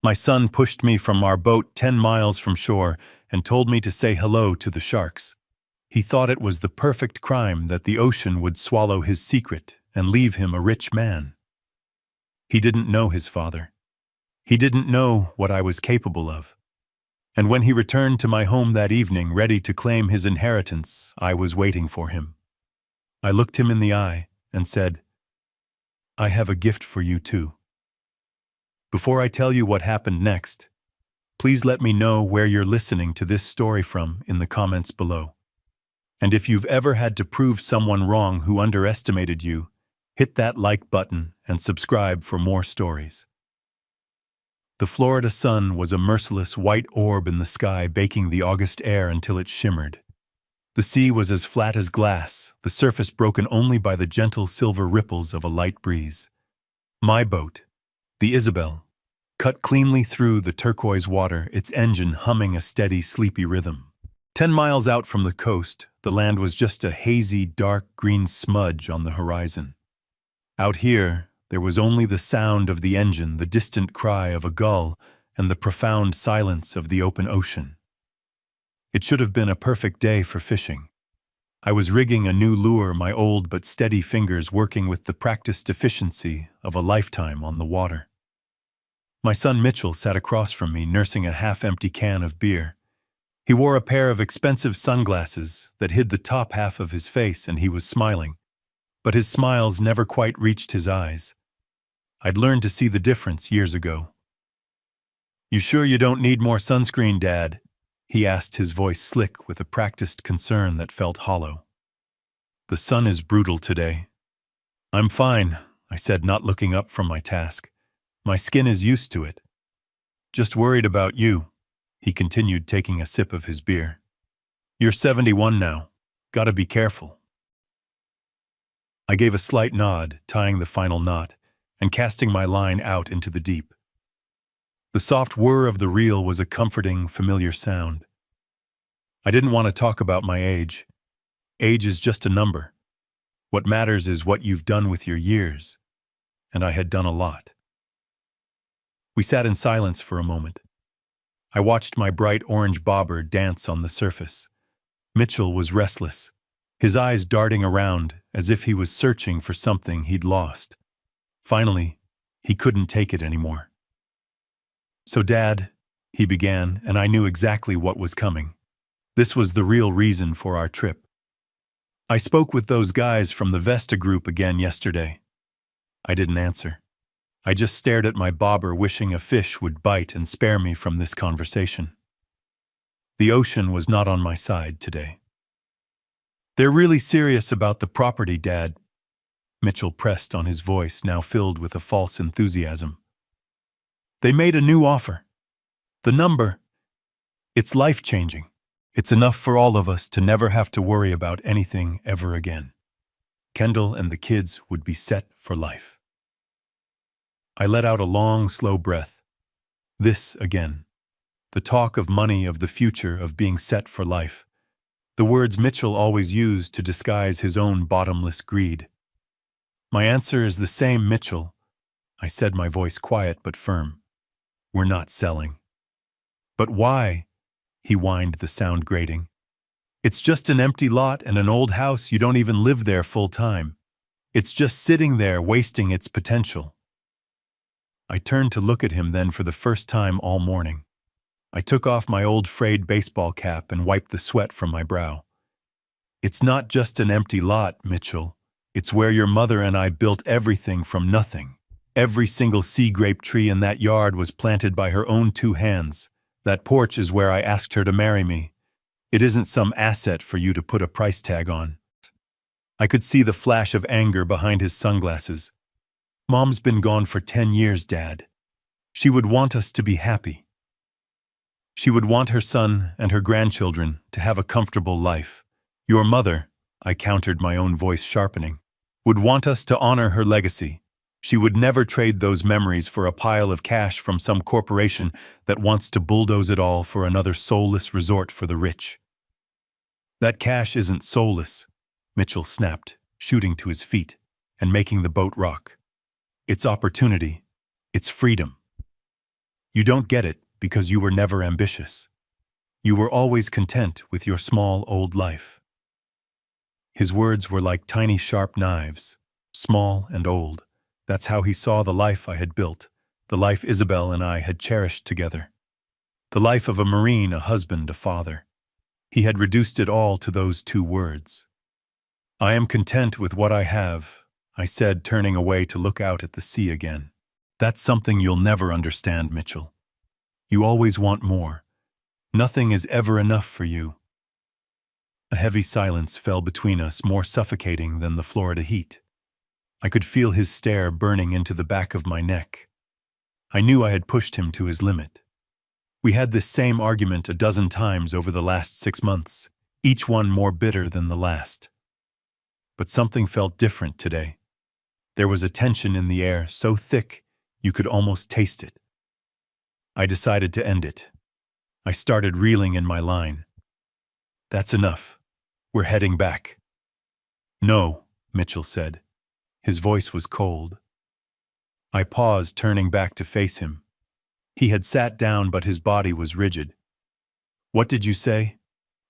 My son pushed me from our boat 10 miles from shore and told me to say hello to the sharks. He thought it was the perfect crime that the ocean would swallow his secret and leave him a rich man. He didn't know his father. He didn't know what I was capable of. And when he returned to my home that evening, ready to claim his inheritance, I was waiting for him. I looked him in the eye and said, "I have a gift for you too." Before I tell you what happened next, please let me know where you're listening to this story from in the comments below. And if you've ever had to prove someone wrong who underestimated you, hit that like button and subscribe for more stories. The Florida sun was a merciless white orb in the sky, baking the August air until it shimmered. The sea was as flat as glass, the surface broken only by the gentle silver ripples of a light breeze. My boat, the Isabel, cut cleanly through the turquoise water, its engine humming a steady, sleepy rhythm. 10 miles out from the coast, the land was just a hazy, dark green smudge on the horizon. Out here, there was only the sound of the engine, the distant cry of a gull, and the profound silence of the open ocean. It should have been a perfect day for fishing. I was rigging a new lure, my old but steady fingers working with the practiced efficiency of a lifetime on the water. My son Mitchell sat across from me, nursing a half-empty can of beer. He wore a pair of expensive sunglasses that hid the top half of his face, and he was smiling. But his smiles never quite reached his eyes. I'd learned to see the difference years ago. "You sure you don't need more sunscreen, Dad?" he asked, his voice slick with a practiced concern that felt hollow. "The sun is brutal today." "I'm fine," I said, not looking up from my task. "My skin is used to it." "Just worried about you," he continued, taking a sip of his beer. "You're 71 now. Gotta be careful." I gave a slight nod, tying the final knot, and casting my line out into the deep. The soft whir of the reel was a comforting, familiar sound. I didn't want to talk about my age. Age is just a number. What matters is what you've done with your years. And I had done a lot. We sat in silence for a moment. I watched my bright orange bobber dance on the surface. Mitchell was restless, his eyes darting around as if he was searching for something he'd lost. Finally, he couldn't take it anymore. "So, Dad," he began, and I knew exactly what was coming. This was the real reason for our trip. "I spoke with those guys from the Vesta group again yesterday." I didn't answer. I just stared at my bobber, wishing a fish would bite and spare me from this conversation. The ocean was not on my side today. "They're really serious about the property, Dad." Mitchell pressed on, his voice now filled with a false enthusiasm. "They made a new offer. The number, it's life-changing. It's enough for all of us to never have to worry about anything ever again. Kendall and the kids would be set for life." I let out a long, slow breath. This again. The talk of money, of the future, of being set for life. The words Mitchell always used to disguise his own bottomless greed. "My answer is the same, Mitchell," I said, my voice quiet but firm. "We're not selling." "But why?" he whined, the sound grating. "It's just an empty lot and an old house. You don't even live there full time. It's just sitting there, wasting its potential." I turned to look at him then for the first time all morning. I took off my old frayed baseball cap and wiped the sweat from my brow. "It's not just an empty lot, Mitchell. It's where your mother and I built everything from nothing. Every single sea grape tree in that yard was planted by her own 2 hands. That porch is where I asked her to marry me. It isn't some asset for you to put a price tag on." I could see the flash of anger behind his sunglasses. "Mom's been gone for 10 years, Dad. She would want us to be happy. She would want her son and her grandchildren to have a comfortable life. Your mother," I countered, my own voice sharpening, "would want us to honor her legacy. She would never trade those memories for a pile of cash from some corporation that wants to bulldoze it all for another soulless resort for the rich." "That cash isn't soulless," Mitchell snapped, shooting to his feet and making the boat rock. "It's opportunity. It's freedom." You don't get it because you were never ambitious. You were always content with your small old life." His words were like tiny sharp knives, small and old. That's how he saw the life I had built, the life Isabel and I had cherished together. The life of a Marine, a husband, a father. He had reduced it all to those two words. "I am content with what I have," I said, turning away to look out at the sea again. "That's something you'll never understand, Mitchell. You always want more. Nothing is ever enough for you." A heavy silence fell between us, more suffocating than the Florida heat. I could feel his stare burning into the back of my neck. I knew I had pushed him to his limit. We had this same argument a dozen times over the last 6 months, each one more bitter than the last. But something felt different today. There was a tension in the air so thick you could almost taste it. I decided to end it. I started reeling in my line. "That's enough. We're heading back." "No," Mitchell said. His voice was cold. I paused, turning back to face him. He had sat down, but his body was rigid. "What did you say?"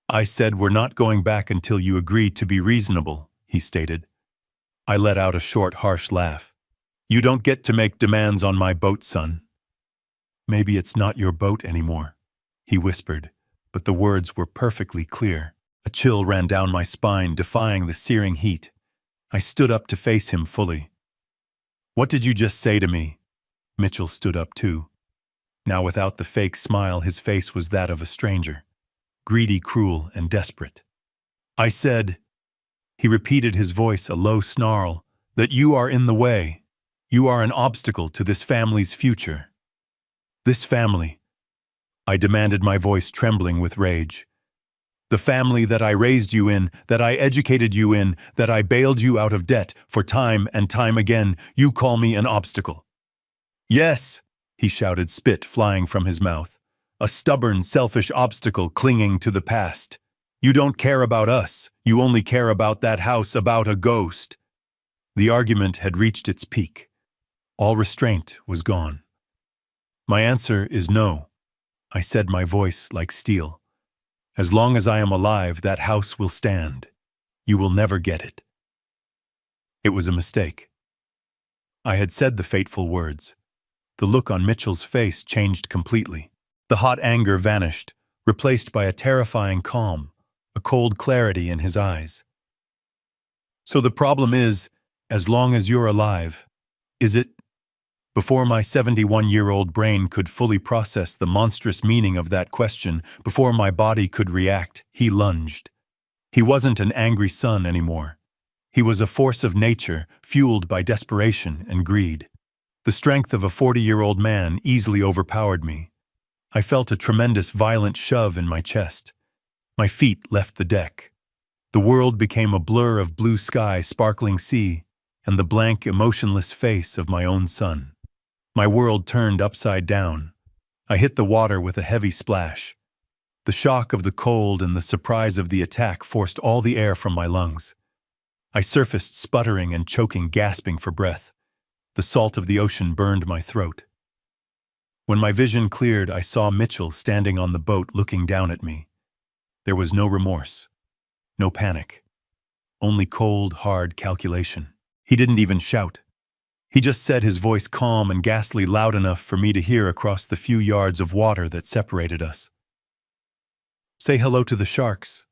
"I said we're not going back until you agree to be reasonable," he stated. I let out a short, harsh laugh. "You don't get to make demands on my boat, son." "Maybe it's not your boat anymore," he whispered, but the words were perfectly clear. A chill ran down my spine, defying the searing heat. I stood up to face him fully. "What did you just say to me?" Mitchell stood up too. Now without the fake smile, his face was that of a stranger. Greedy, cruel, and desperate. "I said," he repeated, his voice a low snarl, "that you are in the way. You are an obstacle to this family's future." "This family?" I demanded, my voice trembling with rage. "The family that I raised you in, that I educated you in, that I bailed you out of debt for time and time again. You call me an obstacle?" "Yes," he shouted, spit flying from his mouth. "A stubborn, selfish obstacle clinging to the past. You don't care about us. You only care about that house, about a ghost." The argument had reached its peak. All restraint was gone. "My answer is no," I said, my voice like steel. "As long as I am alive, that house will stand. You will never get it." It was a mistake. I had said the fateful words. The look on Mitchell's face changed completely. The hot anger vanished, replaced by a terrifying calm, a cold clarity in his eyes. "So the problem is, as long as you're alive, is it?" Before my 71-year-old brain could fully process the monstrous meaning of that question, before my body could react, he lunged. He wasn't an angry son anymore. He was a force of nature, fueled by desperation and greed. The strength of a 40-year-old man easily overpowered me. I felt a tremendous, violent shove in my chest. My feet left the deck. The world became a blur of blue sky, sparkling sea, and the blank, emotionless face of my own son. My world turned upside down. I hit the water with a heavy splash. The shock of the cold and the surprise of the attack forced all the air from my lungs. I surfaced sputtering and choking, gasping for breath. The salt of the ocean burned my throat. When my vision cleared, I saw Mitchell standing on the boat looking down at me. There was no remorse, no panic, only cold, hard calculation. He didn't even shout. He just said, his voice calm and ghastly, loud enough for me to hear across the few yards of water that separated us. "Say hello to the sharks."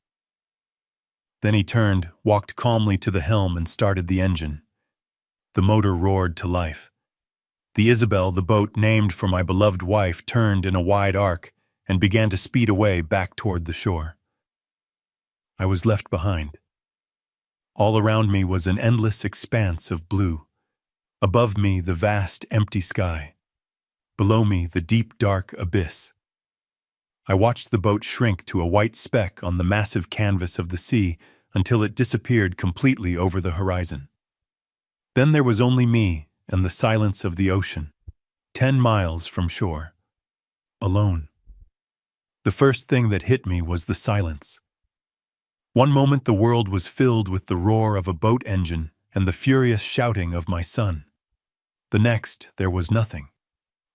Then he turned, walked calmly to the helm, and started the engine. The motor roared to life. The Isabel, the boat named for my beloved wife, turned in a wide arc and began to speed away back toward the shore. I was left behind. All around me was an endless expanse of blue. Above me, the vast, empty sky. Below me, the deep, dark abyss. I watched the boat shrink to a white speck on the massive canvas of the sea until it disappeared completely over the horizon. Then there was only me and the silence of the ocean, 10 miles from shore. Alone. The first thing that hit me was the silence. One moment the world was filled with the roar of a boat engine and the furious shouting of my son. The next, there was nothing.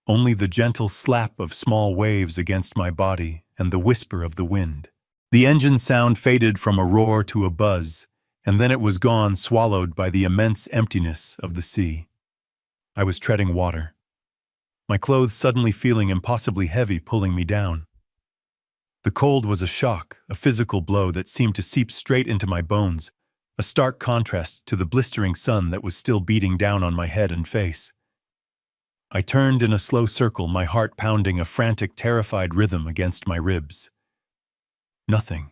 only the gentle slap of small waves against my body and the whisper of the wind. The engine sound faded from a roar to a buzz, and then it was gone, swallowed by the immense emptiness of the sea. I was treading water, my clothes suddenly feeling impossibly heavy, pulling me down. The cold was a shock, a physical blow that seemed to seep straight into my bones, a stark contrast to the blistering sun that was still beating down on my head and face. I turned in a slow circle, my heart pounding a frantic, terrified rhythm against my ribs. Nothing.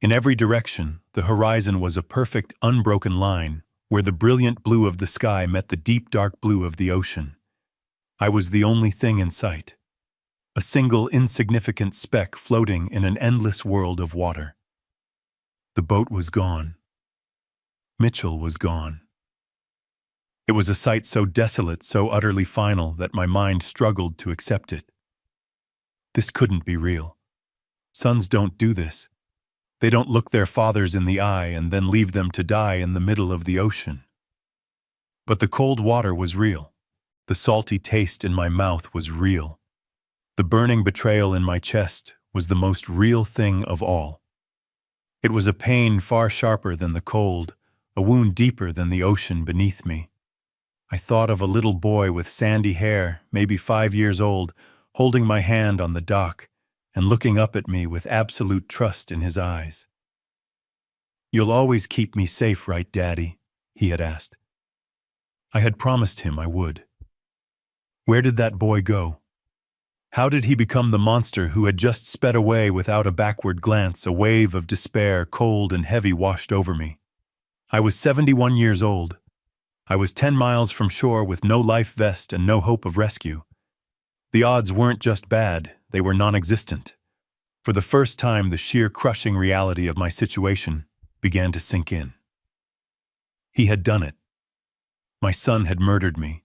In every direction, the horizon was a perfect, unbroken line, where the brilliant blue of the sky met the deep, dark blue of the ocean. I was the only thing in sight. A single, insignificant speck floating in an endless world of water. The boat was gone. Mitchell was gone. It was a sight so desolate, so utterly final, that my mind struggled to accept it. This couldn't be real. Sons don't do this. They don't look their fathers in the eye and then leave them to die in the middle of the ocean. But the cold water was real. The salty taste in my mouth was real. The burning betrayal in my chest was the most real thing of all. It was a pain far sharper than the cold, a wound deeper than the ocean beneath me. I thought of a little boy with sandy hair, maybe 5 years old, holding my hand on the dock and looking up at me with absolute trust in his eyes. "You'll always keep me safe, right, Daddy?" he had asked. I had promised him I would. Where did that boy go? How did he become the monster who had just sped away without a backward glance? A wave of despair, cold and heavy, washed over me. I was 71 years old. I was 10 miles from shore with no life vest and no hope of rescue. The odds weren't just bad, they were non-existent. For the first time, the sheer crushing reality of my situation began to sink in. He had done it. My son had murdered me.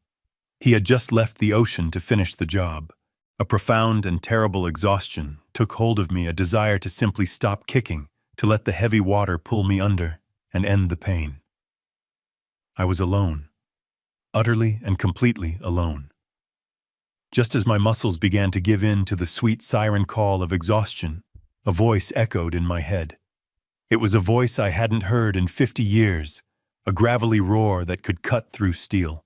He had just left the ocean to finish the job. A profound and terrible exhaustion took hold of me, a desire to simply stop kicking, to let the heavy water pull me under and end the pain. I was alone, utterly and completely alone. Just as my muscles began to give in to the sweet siren call of exhaustion, a voice echoed in my head. It was a voice I hadn't heard in 50 years, a gravelly roar that could cut through steel.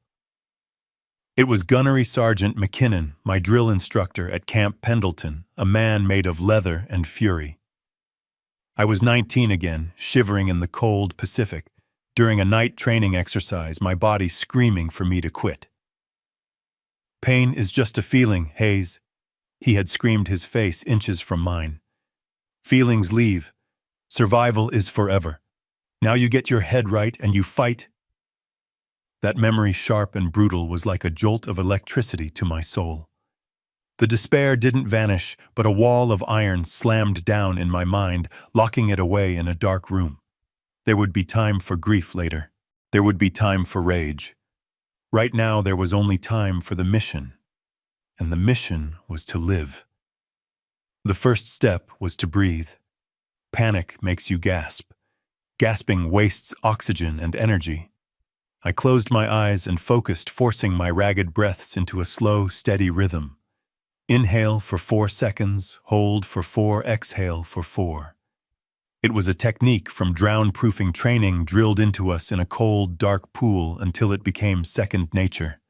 It was Gunnery Sergeant McKinnon, my drill instructor at Camp Pendleton, a man made of leather and fury. I was 19 again, shivering in the cold Pacific, during a night training exercise, my body screaming for me to quit. "Pain is just a feeling, Hayes," he had screamed, his face inches from mine. "Feelings leave. Survival is forever. Now you get your head right and you fight." That memory, sharp and brutal, was like a jolt of electricity to my soul. The despair didn't vanish, but a wall of iron slammed down in my mind, locking it away in a dark room. There would be time for grief later. There would be time for rage. Right now there was only time for the mission, and the mission was to live. The first step was to breathe. Panic makes you gasp. Gasping wastes oxygen and energy. I closed my eyes and focused, forcing my ragged breaths into a slow, steady rhythm. Inhale for 4 seconds, hold for 4, exhale for 4. It was a technique from drown-proofing training drilled into us in a cold, dark pool until it became second nature.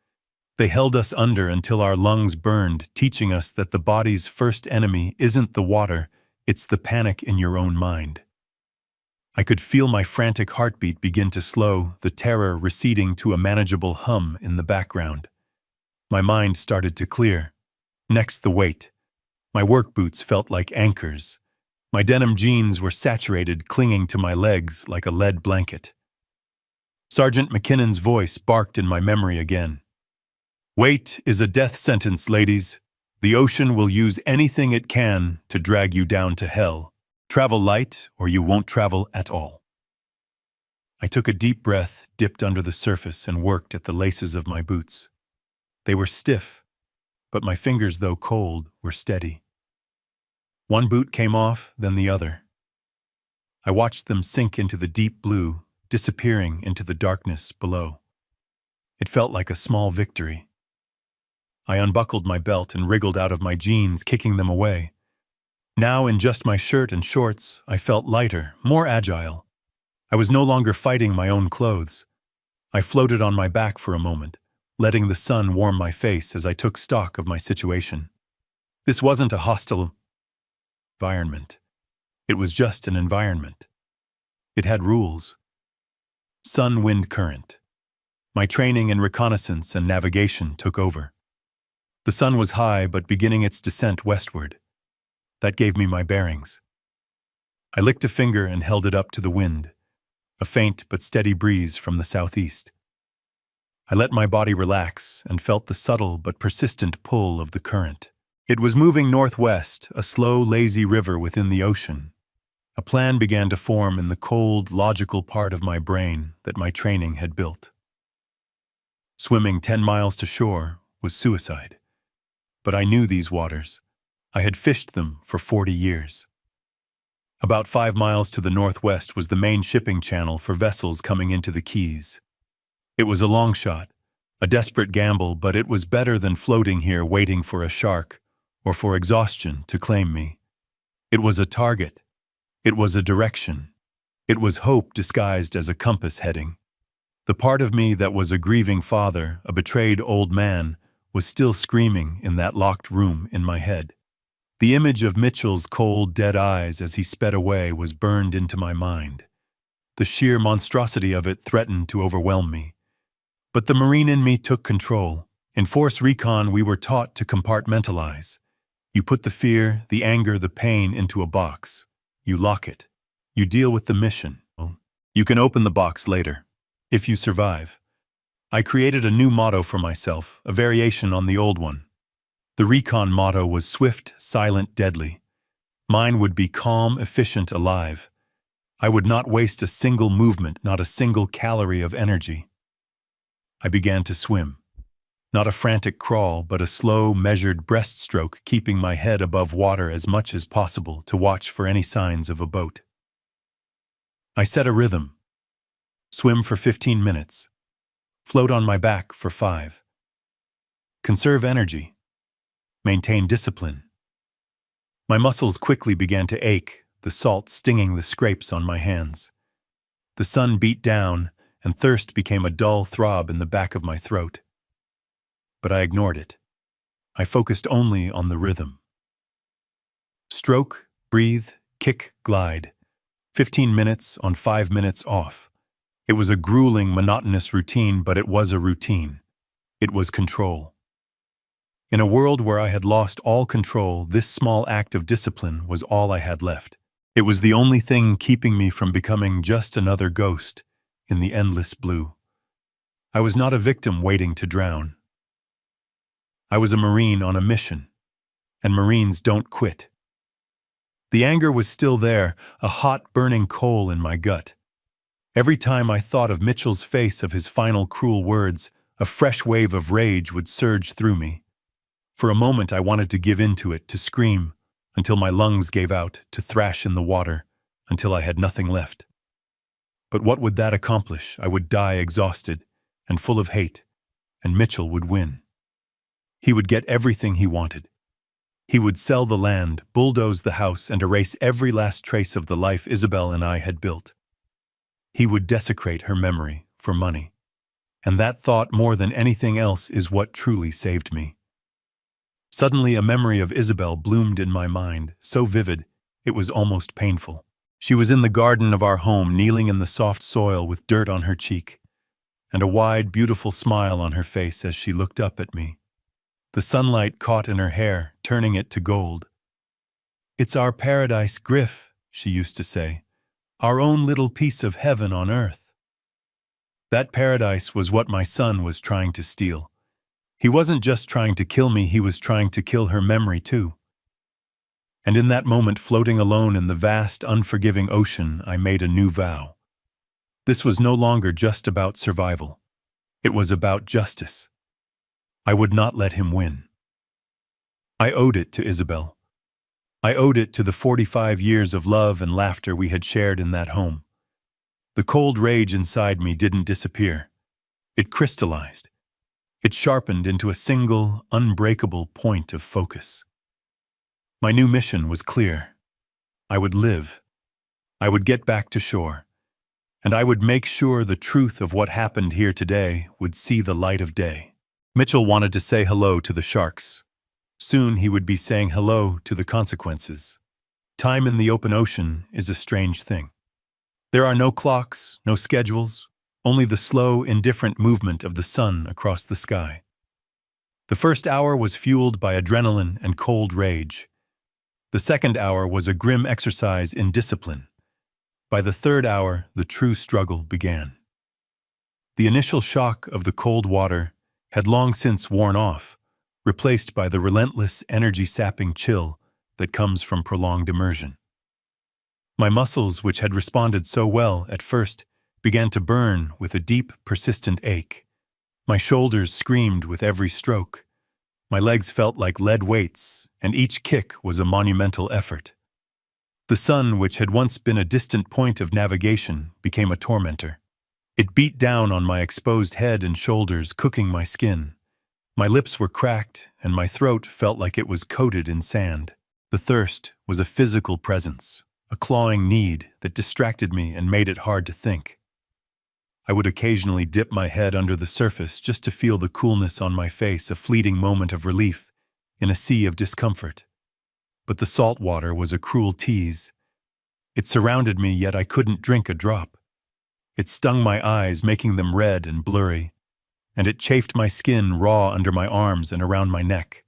They held us under until our lungs burned, teaching us that the body's first enemy isn't the water, it's the panic in your own mind. I could feel my frantic heartbeat begin to slow, the terror receding to a manageable hum in the background. My mind started to clear. Next, the weight. My work boots felt like anchors. My denim jeans were saturated, clinging to my legs like a lead blanket. Sergeant McKinnon's voice barked in my memory again. "Weight is a death sentence, ladies. The ocean will use anything it can to drag you down to hell. Travel light, or you won't travel at all." I took a deep breath, dipped under the surface, and worked at the laces of my boots. They were stiff, but my fingers, though cold, were steady. One boot came off, then the other. I watched them sink into the deep blue, disappearing into the darkness below. It felt like a small victory. I unbuckled my belt and wriggled out of my jeans, kicking them away. Now, in just my shirt and shorts, I felt lighter, more agile. I was no longer fighting my own clothes. I floated on my back for a moment, letting the sun warm my face as I took stock of my situation. This wasn't a hostile environment. It was just an environment. It had rules. Sun, wind, current. My training in reconnaissance and navigation took over. The sun was high but beginning its descent westward. That gave me my bearings. I licked a finger and held it up to the wind, a faint but steady breeze from the southeast. I let my body relax and felt the subtle but persistent pull of the current. It was moving northwest, a slow, lazy river within the ocean. A plan began to form in the cold, logical part of my brain that my training had built. Swimming 10 miles to shore was suicide. But I knew these waters. I had fished them for 40 years. About 5 miles to the northwest was the main shipping channel for vessels coming into the Keys. It was a long shot, a desperate gamble, but it was better than floating here waiting for a shark or for exhaustion to claim me. It was a target. It was a direction. It was hope disguised as a compass heading. The part of me that was a grieving father, a betrayed old man, was still screaming in that locked room in my head. The image of Mitchell's cold, dead eyes as he sped away was burned into my mind. The sheer monstrosity of it threatened to overwhelm me. But the Marine in me took control. In Force Recon, we were taught to compartmentalize. You put the fear, the anger, the pain into a box. You lock it. You deal with the mission. You can open the box later, if you survive. I created a new motto for myself, a variation on the old one. The Recon motto was swift, silent, deadly. Mine would be calm, efficient, alive. I would not waste a single movement, not a single calorie of energy. I began to swim. Not a frantic crawl, but a slow, measured breaststroke, keeping my head above water as much as possible to watch for any signs of a boat. I set a rhythm. Swim for 15 minutes. Float on my back for 5. Conserve energy. Maintain discipline. My muscles quickly began to ache, the salt stinging the scrapes on my hands. The sun beat down, and thirst became a dull throb in the back of my throat. But I ignored it. I focused only on the rhythm. Stroke, breathe, kick, glide. 15 minutes on 5 minutes off. It was a grueling, monotonous routine, but it was a routine. It was control. In a world where I had lost all control, this small act of discipline was all I had left. It was the only thing keeping me from becoming just another ghost in the endless blue. I was not a victim waiting to drown. I was a Marine on a mission, and Marines don't quit. The anger was still there, a hot, burning coal in my gut. Every time I thought of Mitchell's face, of his final cruel words, a fresh wave of rage would surge through me. For a moment I wanted to give in to it, to scream, until my lungs gave out, to thrash in the water, until I had nothing left. But what would that accomplish? I would die exhausted and full of hate, and Mitchell would win. He would get everything he wanted. He would sell the land, bulldoze the house, and erase every last trace of the life Isabel and I had built. He would desecrate her memory for money. And that thought, more than anything else, is what truly saved me. Suddenly, a memory of Isabel bloomed in my mind, so vivid, it was almost painful. She was in the garden of our home, kneeling in the soft soil with dirt on her cheek, and a wide, beautiful smile on her face as she looked up at me. The sunlight caught in her hair, turning it to gold. "It's our paradise, Griff," she used to say. "Our own little piece of heaven on earth." That paradise was what my son was trying to steal. He wasn't just trying to kill me, he was trying to kill her memory too. And in that moment, floating alone in the vast, unforgiving ocean, I made a new vow. This was no longer just about survival. It was about justice. I would not let him win. I owed it to Isabel. I owed it to the 45 years of love and laughter we had shared in that home. The cold rage inside me didn't disappear. It crystallized. It sharpened into a single, unbreakable point of focus. My new mission was clear. I would live. I would get back to shore. And I would make sure the truth of what happened here today would see the light of day. Mitchell wanted to say hello to the sharks. Soon he would be saying hello to the consequences. Time in the open ocean is a strange thing. There are no clocks, no schedules, only the slow, indifferent movement of the sun across the sky. The first hour was fueled by adrenaline and cold rage. The second hour was a grim exercise in discipline. By the third hour, the true struggle began. The initial shock of the cold water had long since worn off, replaced by the relentless, energy-sapping chill that comes from prolonged immersion. My muscles, which had responded so well at first, began to burn with a deep, persistent ache. My shoulders screamed with every stroke. My legs felt like lead weights, and each kick was a monumental effort. The sun, which had once been a distant point of navigation, became a tormentor. It beat down on my exposed head and shoulders, cooking my skin. My lips were cracked, and my throat felt like it was coated in sand. The thirst was a physical presence, a clawing need that distracted me and made it hard to think. I would occasionally dip my head under the surface just to feel the coolness on my face, a fleeting moment of relief in a sea of discomfort. But the salt water was a cruel tease. It surrounded me, yet I couldn't drink a drop. It stung my eyes, making them red and blurry, and it chafed my skin raw under my arms and around my neck.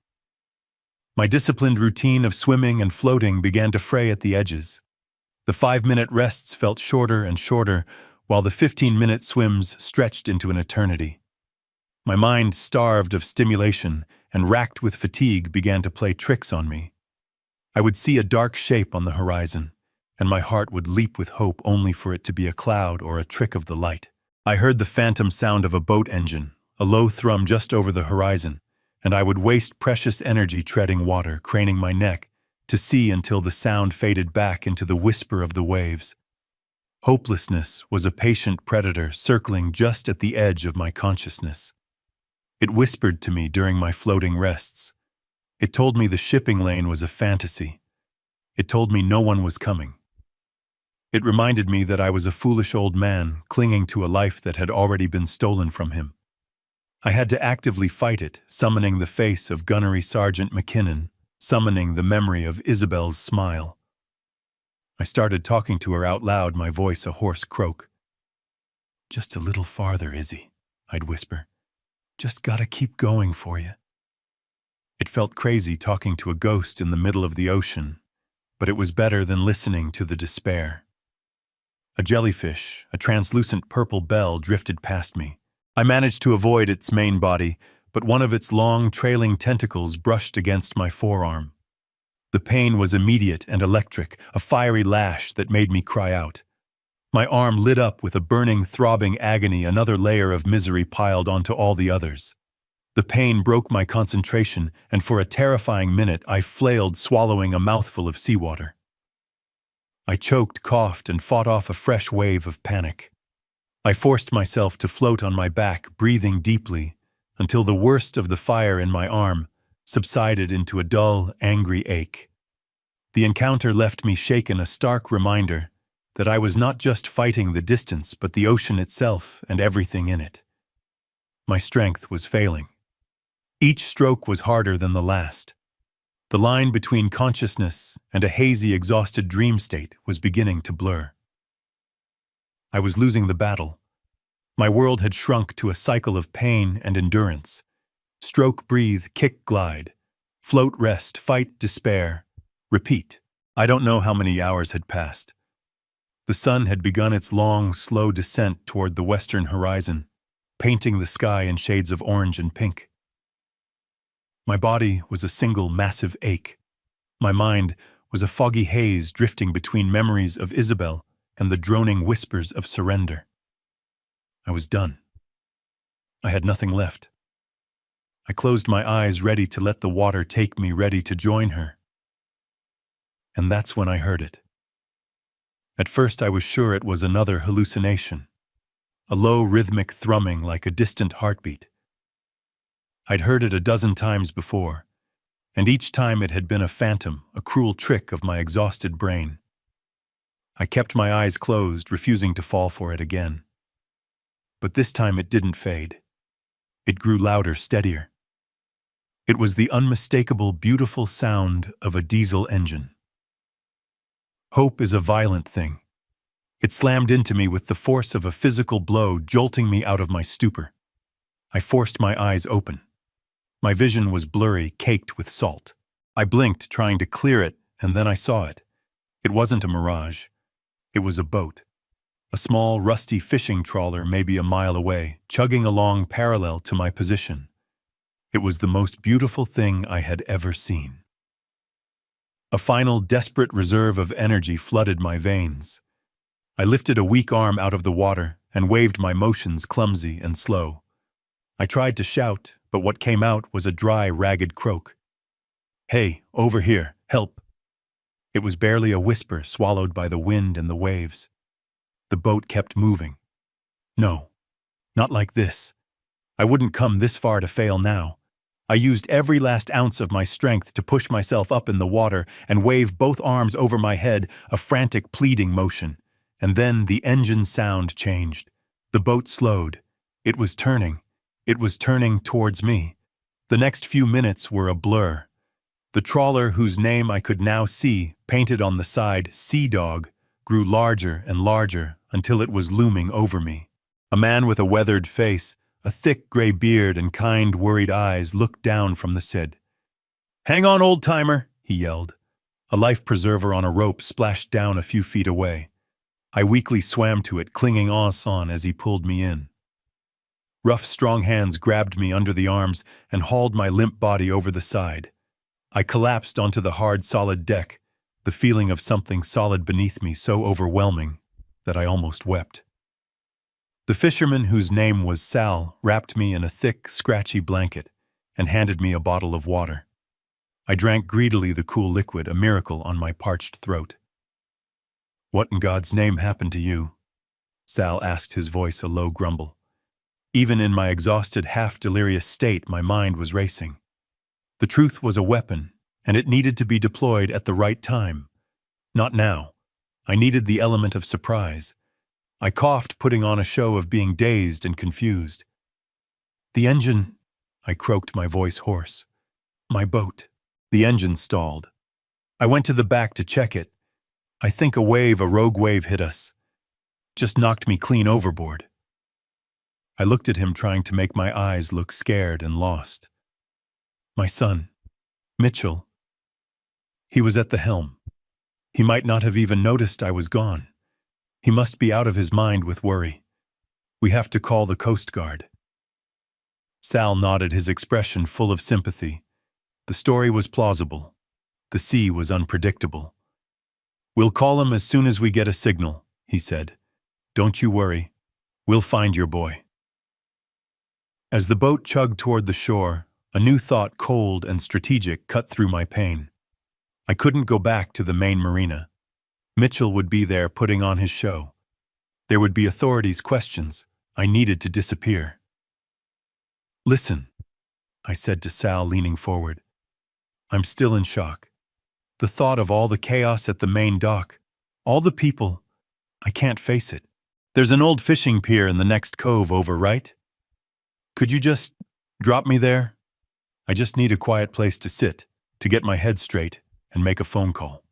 My disciplined routine of swimming and floating began to fray at the edges. The 5-minute rests felt shorter and shorter, while the 15-minute swims stretched into an eternity. My mind, starved of stimulation and racked with fatigue, began to play tricks on me. I would see a dark shape on the horizon, and my heart would leap with hope only for it to be a cloud or a trick of the light. I heard the phantom sound of a boat engine, a low thrum just over the horizon, and I would waste precious energy treading water, craning my neck to see until the sound faded back into the whisper of the waves. Hopelessness was a patient predator circling just at the edge of my consciousness. It whispered to me during my floating rests. It told me the shipping lane was a fantasy. It told me no one was coming. It reminded me that I was a foolish old man clinging to a life that had already been stolen from him. I had to actively fight it, summoning the face of Gunnery Sergeant McKinnon, summoning the memory of Isabel's smile. I started talking to her out loud, my voice a hoarse croak. "Just a little farther, Izzy," I'd whisper. "Just gotta keep going for you." It felt crazy talking to a ghost in the middle of the ocean, but it was better than listening to the despair. A jellyfish, a translucent purple bell, drifted past me. I managed to avoid its main body, but one of its long, trailing tentacles brushed against my forearm. The pain was immediate and electric, a fiery lash that made me cry out. My arm lit up with a burning, throbbing agony, another layer of misery piled onto all the others. The pain broke my concentration, and for a terrifying minute I flailed, swallowing a mouthful of seawater. I choked, coughed, and fought off a fresh wave of panic. I forced myself to float on my back, breathing deeply, until the worst of the fire in my arm subsided into a dull, angry ache. The encounter left me shaken, a stark reminder that I was not just fighting the distance, but the ocean itself and everything in it. My strength was failing. Each stroke was harder than the last. The line between consciousness and a hazy, exhausted dream state was beginning to blur. I was losing the battle. My world had shrunk to a cycle of pain and endurance. Stroke, breathe, kick, glide. Float, rest, fight, despair. Repeat. I don't know how many hours had passed. The sun had begun its long, slow descent toward the western horizon, painting the sky in shades of orange and pink. My body was a single massive ache. My mind was a foggy haze drifting between memories of Isabel and the droning whispers of surrender. I was done. I had nothing left. I closed my eyes, ready to let the water take me, ready to join her. And that's when I heard it. At first I was sure it was another hallucination, a low rhythmic thrumming like a distant heartbeat. I'd heard it a dozen times before, and each time it had been a phantom, a cruel trick of my exhausted brain. I kept my eyes closed, refusing to fall for it again. But this time it didn't fade. It grew louder, steadier. It was the unmistakable, beautiful sound of a diesel engine. Hope is a violent thing. It slammed into me with the force of a physical blow, jolting me out of my stupor. I forced my eyes open. My vision was blurry, caked with salt. I blinked, trying to clear it, and then I saw it. It wasn't a mirage. It was a boat. A small, rusty fishing trawler maybe a mile away, chugging along parallel to my position. It was the most beautiful thing I had ever seen. A final, desperate reserve of energy flooded my veins. I lifted a weak arm out of the water and waved my motions clumsy and slow. I tried to shout, but what came out was a dry, ragged croak. "Hey, over here, help!" It was barely a whisper, swallowed by the wind and the waves. The boat kept moving. No, not like this. I wouldn't come this far to fail now. I used every last ounce of my strength to push myself up in the water and wave both arms over my head, a frantic, pleading motion. And then the engine sound changed. The boat slowed. It was turning. It was turning towards me. The next few minutes were a blur. The trawler, whose name I could now see, painted on the side, Sea Dog, grew larger and larger until it was looming over me. A man with a weathered face, a thick gray beard and kind, worried eyes looked down from the sid. "Hang on, old-timer," he yelled. A life preserver on a rope splashed down a few feet away. I weakly swam to it, clinging on as he pulled me in. Rough, strong hands grabbed me under the arms and hauled my limp body over the side. I collapsed onto the hard, solid deck, the feeling of something solid beneath me so overwhelming that I almost wept. The fisherman, whose name was Sal, wrapped me in a thick, scratchy blanket and handed me a bottle of water. I drank greedily the cool liquid, a miracle on my parched throat. "What in God's name happened to you?" Sal asked, his voice a low grumble. Even in my exhausted, half-delirious state, my mind was racing. The truth was a weapon, and it needed to be deployed at the right time. Not now. I needed the element of surprise. I coughed, putting on a show of being dazed and confused. "The engine," I croaked, my voice hoarse. "My boat." The engine stalled. I went to the back to check it. I think a rogue wave hit us. Just knocked me clean overboard. I looked at him, trying to make my eyes look scared and lost. My son, Mitchell. He was at the helm. He might not have even noticed I was gone. He must be out of his mind with worry. "We have to call the Coast Guard." Sal nodded, his expression full of sympathy. The story was plausible. The sea was unpredictable. "We'll call him as soon as we get a signal," he said. "Don't you worry. We'll find your boy." As the boat chugged toward the shore, a new thought, cold and strategic, cut through my pain. I couldn't go back to the main marina. Mitchell would be there putting on his show. There would be authorities' questions. I needed to disappear. "Listen," I said to Sal, leaning forward. "I'm still in shock. The thought of all the chaos at the main dock, all the people, I can't face it. There's an old fishing pier in the next cove over, right? Could you just drop me there? I just need a quiet place to sit, to get my head straight, and make a phone call."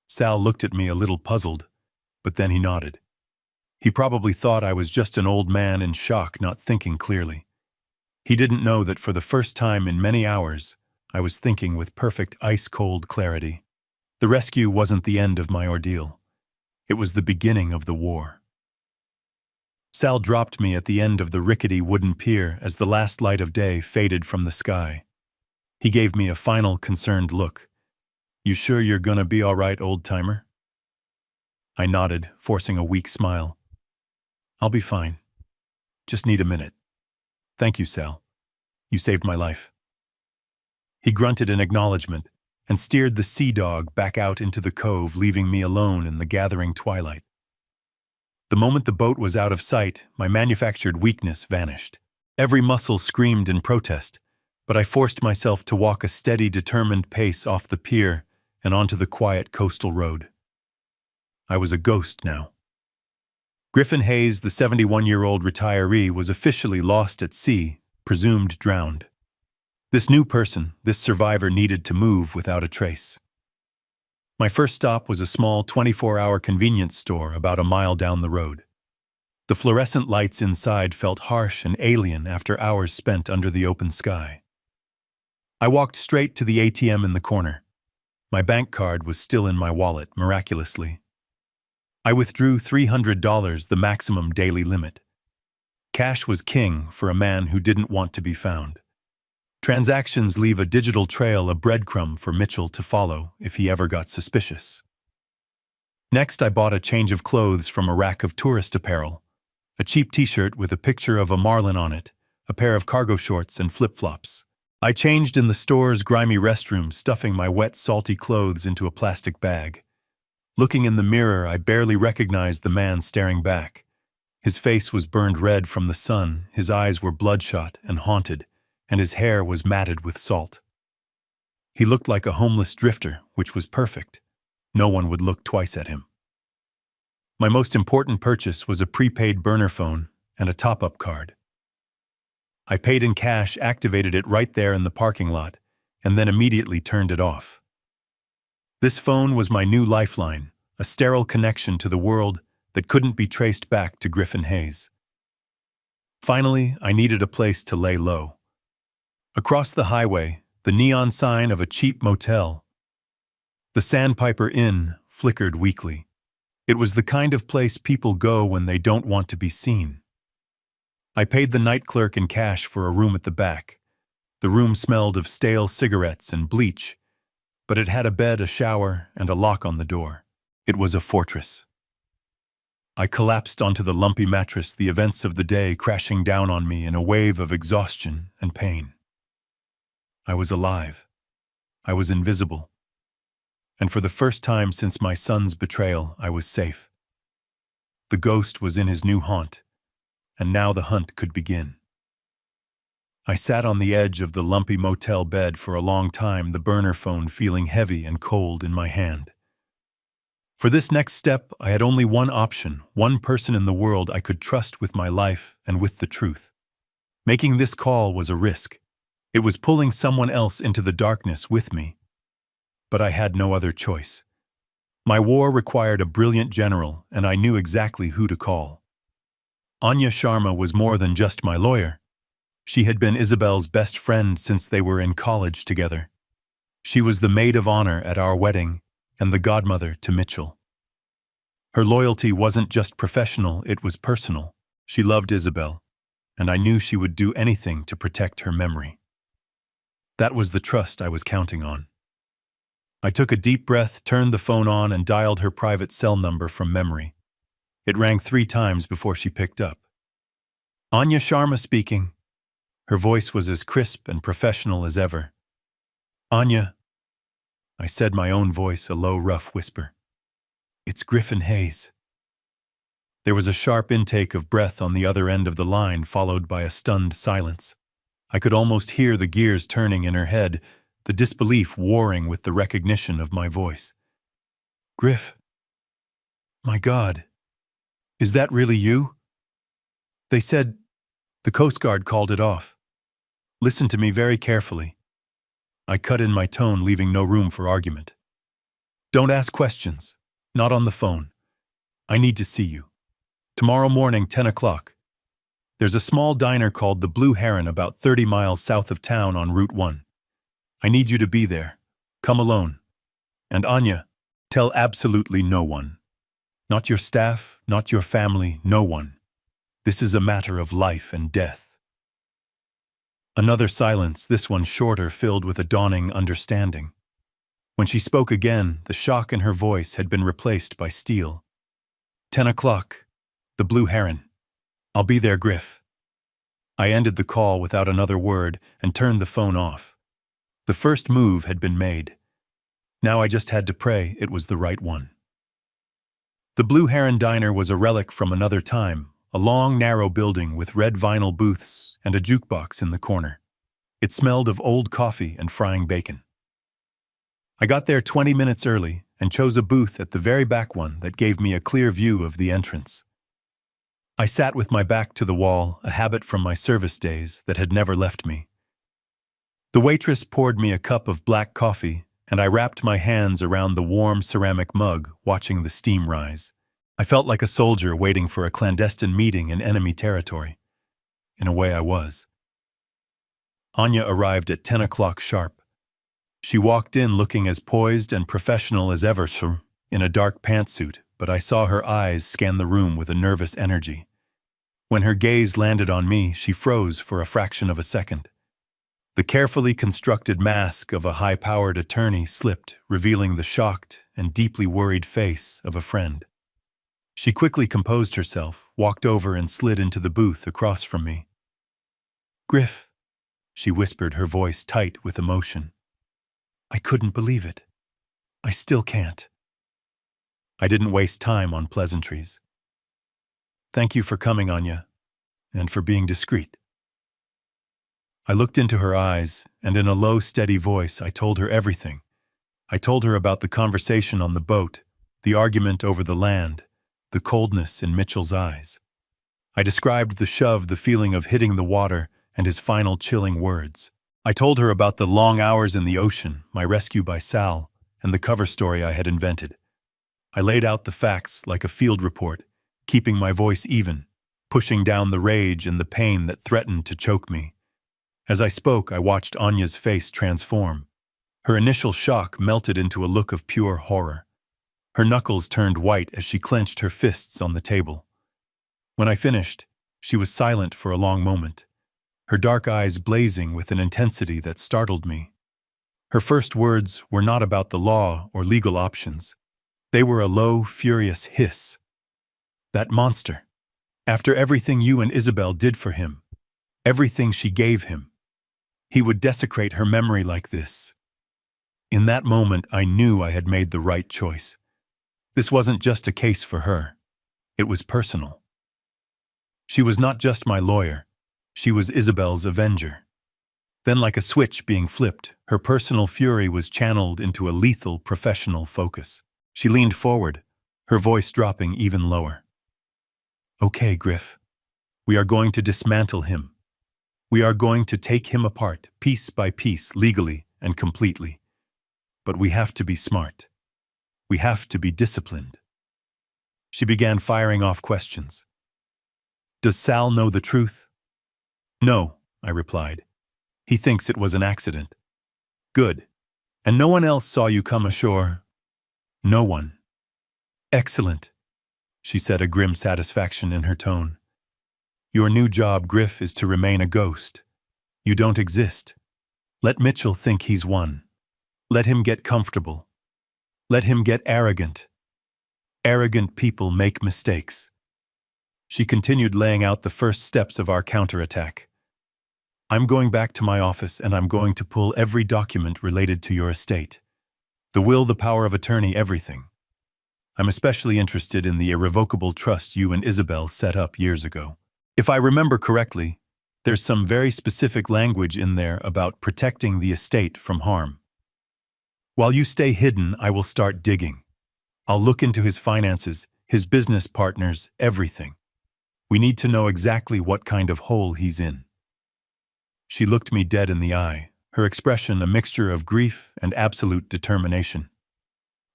Sal looked at me a little puzzled, but then he nodded. He probably thought I was just an old man in shock, not thinking clearly. He didn't know that for the first time in many hours, I was thinking with perfect ice-cold clarity. The rescue wasn't the end of my ordeal. It was the beginning of the war. Sal dropped me at the end of the rickety wooden pier as the last light of day faded from the sky. He gave me a final concerned look. "You sure you're gonna be all right, old-timer?" I nodded, forcing a weak smile. "I'll be fine. Just need a minute. Thank you, Sal. You saved my life." He grunted in acknowledgement and steered the Sea Dog back out into the cove, leaving me alone in the gathering twilight. The moment the boat was out of sight, my manufactured weakness vanished. Every muscle screamed in protest, but I forced myself to walk a steady, determined pace off the pier and onto the quiet coastal road. I was a ghost now. Griffin Hayes, the 71-year-old retiree, was officially lost at sea, presumed drowned. This new person, this survivor, needed to move without a trace. My first stop was a small 24-hour convenience store about a mile down the road. The fluorescent lights inside felt harsh and alien after hours spent under the open sky. I walked straight to the ATM in the corner. My bank card was still in my wallet, miraculously. I withdrew $300, the maximum daily limit. Cash was king for a man who didn't want to be found. Transactions leave a digital trail, a breadcrumb for Mitchell to follow if he ever got suspicious. Next, I bought a change of clothes from a rack of tourist apparel. A cheap t-shirt with a picture of a marlin on it, a pair of cargo shorts and flip-flops. I changed in the store's grimy restroom, stuffing my wet, salty clothes into a plastic bag. Looking in the mirror, I barely recognized the man staring back. His face was burned red from the sun, his eyes were bloodshot and haunted, and his hair was matted with salt. He looked like a homeless drifter, which was perfect. No one would look twice at him. My most important purchase was a prepaid burner phone and a top-up card. I paid in cash, activated it right there in the parking lot, and then immediately turned it off. This phone was my new lifeline, a sterile connection to the world that couldn't be traced back to Griffin Hayes. Finally, I needed a place to lay low. Across the highway, the neon sign of a cheap motel. The Sandpiper Inn flickered weakly. It was the kind of place people go when they don't want to be seen. I paid the night clerk in cash for a room at the back. The room smelled of stale cigarettes and bleach, but it had a bed, a shower, and a lock on the door. It was a fortress. I collapsed onto the lumpy mattress, the events of the day crashing down on me in a wave of exhaustion and pain. I was alive. I was invisible. And for the first time since my son's betrayal, I was safe. The ghost was in his new haunt, and now the hunt could begin. I sat on the edge of the lumpy motel bed for a long time, the burner phone feeling heavy and cold in my hand. For this next step, I had only one option, one person in the world I could trust with my life and with the truth. Making this call was a risk. It was pulling someone else into the darkness with me. But I had no other choice. My war required a brilliant general, and I knew exactly who to call. Anya Sharma was more than just my lawyer. She had been Isabel's best friend since they were in college together. She was the maid of honor at our wedding and the godmother to Mitchell. Her loyalty wasn't just professional, it was personal. She loved Isabel, and I knew she would do anything to protect her memory. That was the trust I was counting on. I took a deep breath, turned the phone on, and dialed her private cell number from memory. It rang 3 times before she picked up. Anya Sharma speaking. Her voice was as crisp and professional as ever. Anya, I said, my own voice, a low, rough whisper. It's Griffin Hayes. There was a sharp intake of breath on the other end of the line, followed by a stunned silence. I could almost hear the gears turning in her head, the disbelief warring with the recognition of my voice. Griff. My God. Is that really you? They said the Coast Guard called it off. Listen to me very carefully. I cut in my tone, leaving no room for argument. Don't ask questions. Not on the phone. I need to see you. Tomorrow morning, 10 o'clock. There's a small diner called the Blue Heron about 30 miles south of town on Route 1. I need you to be there. Come alone. And Anya, tell absolutely no one. Not your staff, not your family, no one. This is a matter of life and death. Another silence, this one shorter, filled with a dawning understanding. When she spoke again, the shock in her voice had been replaced by steel. 10 o'clock. The Blue Heron. I'll be there, Griff. I ended the call without another word and turned the phone off. The first move had been made. Now I just had to pray it was the right one. The Blue Heron Diner was a relic from another time, a long, narrow building with red vinyl booths and a jukebox in the corner. It smelled of old coffee and frying bacon. I got there 20 minutes early and chose a booth at the very back one that gave me a clear view of the entrance. I sat with my back to the wall, a habit from my service days that had never left me. The waitress poured me a cup of black coffee, and I wrapped my hands around the warm ceramic mug, watching the steam rise. I felt like a soldier waiting for a clandestine meeting in enemy territory. In a way, I was. Anya arrived at 10 o'clock sharp. She walked in looking as poised and professional as ever, in a dark pantsuit, but I saw her eyes scan the room with a nervous energy. When her gaze landed on me, she froze for a fraction of a second. The carefully constructed mask of a high-powered attorney slipped, revealing the shocked and deeply worried face of a friend. She quickly composed herself, walked over and slid into the booth across from me. "Griff," she whispered, her voice tight with emotion. "I couldn't believe it. I still can't." I didn't waste time on pleasantries. "Thank you for coming, Anya, and for being discreet." I looked into her eyes, and in a low, steady voice, I told her everything. I told her about the conversation on the boat, the argument over the land, the coldness in Mitchell's eyes. I described the shove, the feeling of hitting the water, and his final chilling words. I told her about the long hours in the ocean, my rescue by Sal, and the cover story I had invented. I laid out the facts like a field report, keeping my voice even, pushing down the rage and the pain that threatened to choke me. As I spoke, I watched Anya's face transform. Her initial shock melted into a look of pure horror. Her knuckles turned white as she clenched her fists on the table. When I finished, she was silent for a long moment, her dark eyes blazing with an intensity that startled me. Her first words were not about the law or legal options. They were a low, furious hiss. "That monster. After everything you and Isabel did for him, everything she gave him, he would desecrate her memory like this." In that moment, I knew I had made the right choice. This wasn't just a case for her. It was personal. She was not just my lawyer. She was Isabel's avenger. Then, like a switch being flipped, her personal fury was channeled into a lethal professional focus. She leaned forward, her voice dropping even lower. "Okay, Griff. We are going to dismantle him. We are going to take him apart, piece by piece, legally and completely. But we have to be smart. We have to be disciplined." She began firing off questions. "Does Sal know the truth?" "No," I replied. "He thinks it was an accident." "Good. And no one else saw you come ashore?" "No one." "Excellent," she said, a grim satisfaction in her tone. "Your new job, Griff, is to remain a ghost. You don't exist. Let Mitchell think he's won. Let him get comfortable. Let him get arrogant. Arrogant people make mistakes." She continued, laying out the first steps of our counterattack. "I'm going back to my office and I'm going to pull every document related to your estate. The will, the power of attorney, everything. I'm especially interested in the irrevocable trust you and Isabel set up years ago. If I remember correctly, there's some very specific language in there about protecting the estate from harm. While you stay hidden, I will start digging. I'll look into his finances, his business partners, everything. We need to know exactly what kind of hole he's in." She looked me dead in the eye, her expression a mixture of grief and absolute determination.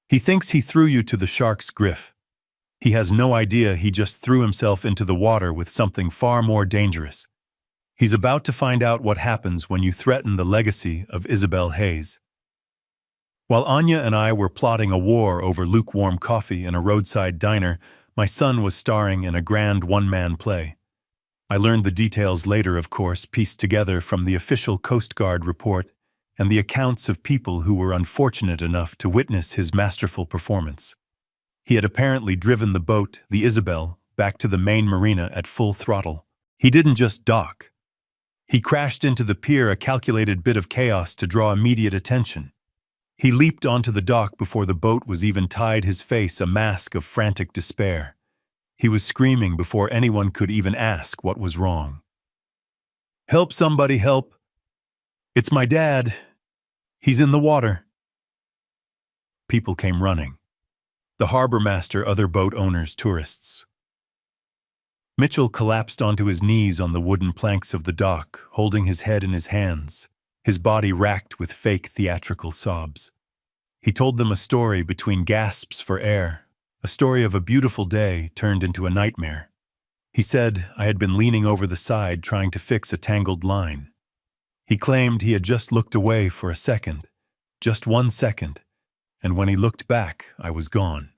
"He thinks he threw you to the sharks, Griff. He has no idea he just threw himself into the water with something far more dangerous. He's about to find out what happens when you threaten the legacy of Isabel Hayes." While Anya and I were plotting a war over lukewarm coffee in a roadside diner, my son was starring in a grand one-man play. I learned the details later, of course, pieced together from the official Coast Guard report and the accounts of people who were unfortunate enough to witness his masterful performance. He had apparently driven the boat, the Isabel, back to the main marina at full throttle. He didn't just dock. He crashed into the pier, a calculated bit of chaos to draw immediate attention. He leaped onto the dock before the boat was even tied, his face a mask of frantic despair. He was screaming before anyone could even ask what was wrong. "Help somebody, help! It's my dad! He's in the water!" People came running. The harbor master, other boat owners, tourists. Mitchell collapsed onto his knees on the wooden planks of the dock, holding his head in his hands, his body racked with fake theatrical sobs. He told them a story between gasps for air, a story of a beautiful day turned into a nightmare. He said I had been leaning over the side trying to fix a tangled line. He claimed he had just looked away for a second, just 1 second, and when he looked back, I was gone.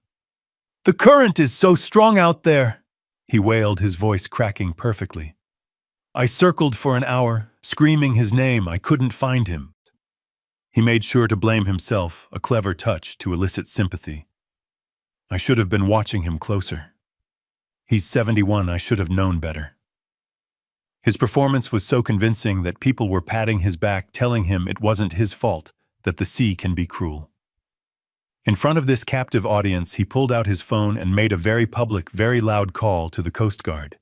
"The current is so strong out there," he wailed, his voice cracking perfectly. "I circled for an hour, screaming his name. I couldn't find him." He made sure to blame himself, a clever touch to elicit sympathy. "I should have been watching him closer. He's 71, I should have known better." His performance was so convincing that people were patting his back, telling him it wasn't his fault, that the sea can be cruel. In front of this captive audience, he pulled out his phone and made a very public, very loud call to the Coast Guard.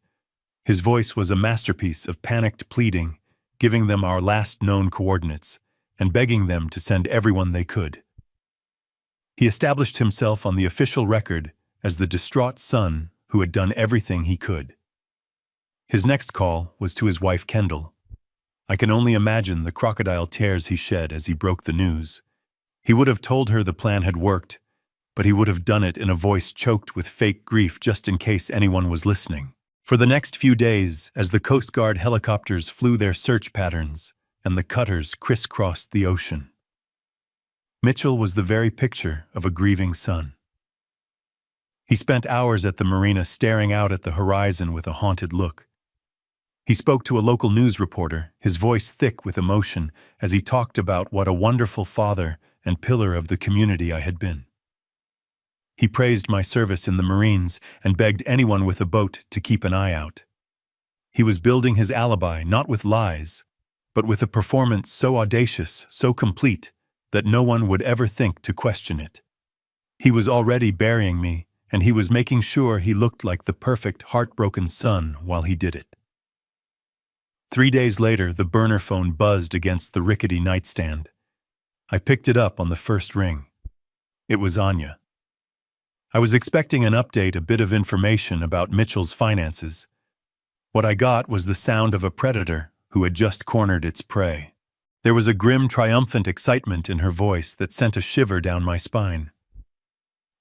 His voice was a masterpiece of panicked pleading, giving them our last known coordinates, and begging them to send everyone they could. He established himself on the official record as the distraught son who had done everything he could. His next call was to his wife Kendall. I can only imagine the crocodile tears he shed as he broke the news. He would have told her the plan had worked, but he would have done it in a voice choked with fake grief just in case anyone was listening. For the next few days, as the Coast Guard helicopters flew their search patterns and the cutters crisscrossed the ocean, Mitchell was the very picture of a grieving son. He spent hours at the marina staring out at the horizon with a haunted look. He spoke to a local news reporter, his voice thick with emotion, as he talked about what a wonderful father and pillar of the community I had been. He praised my service in the Marines and begged anyone with a boat to keep an eye out. He was building his alibi not with lies, but with a performance so audacious, so complete, that no one would ever think to question it. He was already burying me, and he was making sure he looked like the perfect, heartbroken son while he did it. 3 days later, the burner phone buzzed against the rickety nightstand. I picked it up on the first ring. It was Anya. I was expecting an update, a bit of information about Mitchell's finances. What I got was the sound of a predator who had just cornered its prey. There was a grim, triumphant excitement in her voice that sent a shiver down my spine.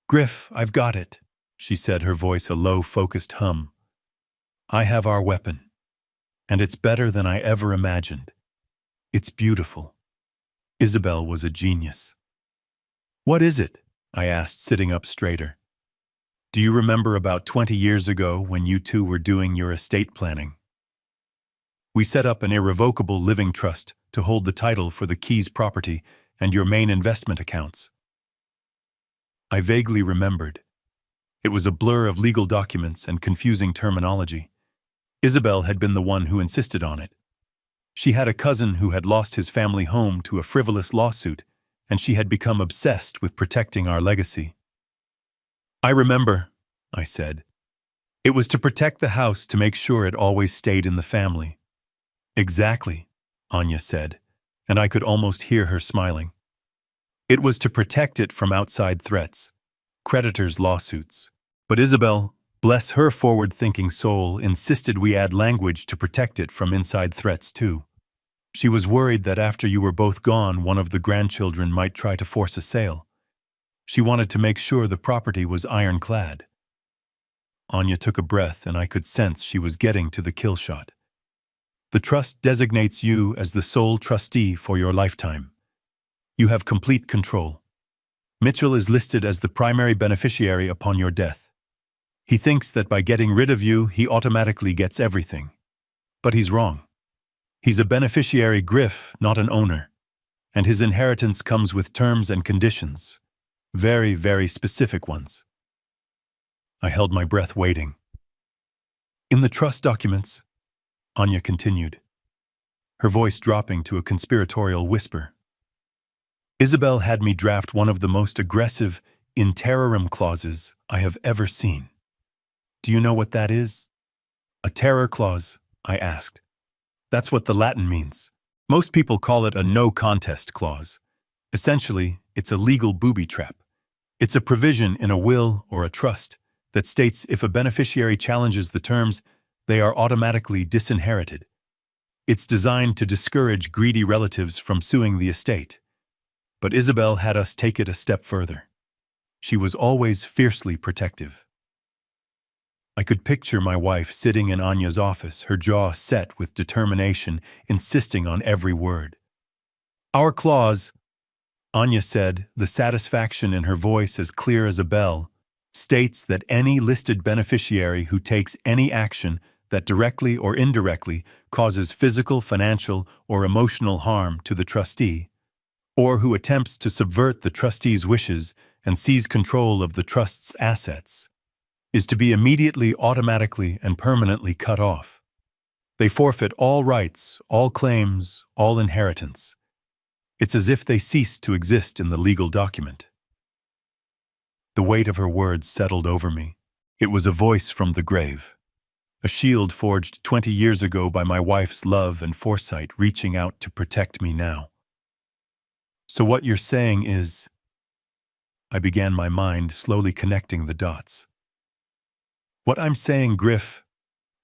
"Griff, I've got it," she said, her voice a low, focused hum. "I have our weapon. And it's better than I ever imagined. It's beautiful." Isabel was a genius. "What is it?" I asked, sitting up straighter. "Do you remember about 20 years ago when you two were doing your estate planning? We set up an irrevocable living trust to hold the title for the Keys property and your main investment accounts." I vaguely remembered. It was a blur of legal documents and confusing terminology. Isabel had been the one who insisted on it. She had a cousin who had lost his family home to a frivolous lawsuit, and she had become obsessed with protecting our legacy. "I remember," I said. "It was to protect the house, to make sure it always stayed in the family." "Exactly," Anya said, and I could almost hear her smiling. "It was to protect it from outside threats, creditors' lawsuits. But Isabel, bless her forward-thinking soul, insisted we add language to protect it from inside threats too. She was worried that after you were both gone, one of the grandchildren might try to force a sale. She wanted to make sure the property was ironclad." Anya took a breath, and I could sense she was getting to the kill shot. "The trust designates you as the sole trustee for your lifetime. You have complete control. Mitchell is listed as the primary beneficiary upon your death. He thinks that by getting rid of you, he automatically gets everything. But he's wrong. He's a beneficiary, Griff, not an owner. And his inheritance comes with terms and conditions. Very, very specific ones." I held my breath, waiting. "In the trust documents," Anya continued, her voice dropping to a conspiratorial whisper, "Isabel had me draft one of the most aggressive in terrorem clauses I have ever seen. Do you know what that is? A terror clause, I asked. That's what the Latin means. Most people call it a no contest clause. Essentially, it's a legal booby trap. It's a provision in a will or a trust that states if a beneficiary challenges the terms, they are automatically disinherited. It's designed to discourage greedy relatives from suing the estate. But Isabel had us take it a step further. She was always fiercely protective. I could picture my wife sitting in Anya's office, her jaw set with determination, insisting on every word. Our clause, Anya said, the satisfaction in her voice as clear as a bell, states that any listed beneficiary who takes any action that directly or indirectly causes physical, financial, or emotional harm to the trustee, or who attempts to subvert the trustee's wishes and seize control of the trust's assets, is to be immediately, automatically, and permanently cut off. They forfeit all rights, all claims, all inheritance. It's as if they ceased to exist in the legal document. The weight of her words settled over me. It was a voice from the grave, a shield forged 20 years ago by my wife's love and foresight reaching out to protect me now. So what you're saying is... I began, my mind slowly connecting the dots. What I'm saying, Griff,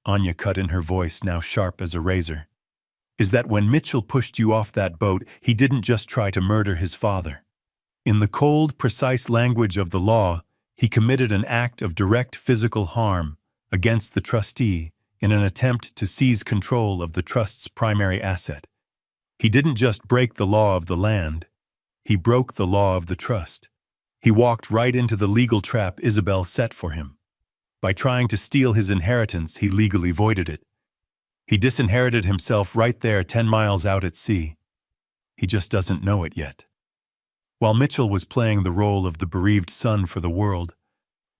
Anya cut in, her voice now sharp as a razor, is that when Mitchell pushed you off that boat, he didn't just try to murder his father. In the cold, precise language of the law, he committed an act of direct physical harm against the trustee in an attempt to seize control of the trust's primary asset. He didn't just break the law of the land, he broke the law of the trust. He walked right into the legal trap Isabel set for him. By trying to steal his inheritance, he legally voided it. He disinherited himself right there 10 miles out at sea. He just doesn't know it yet. While Mitchell was playing the role of the bereaved son for the world,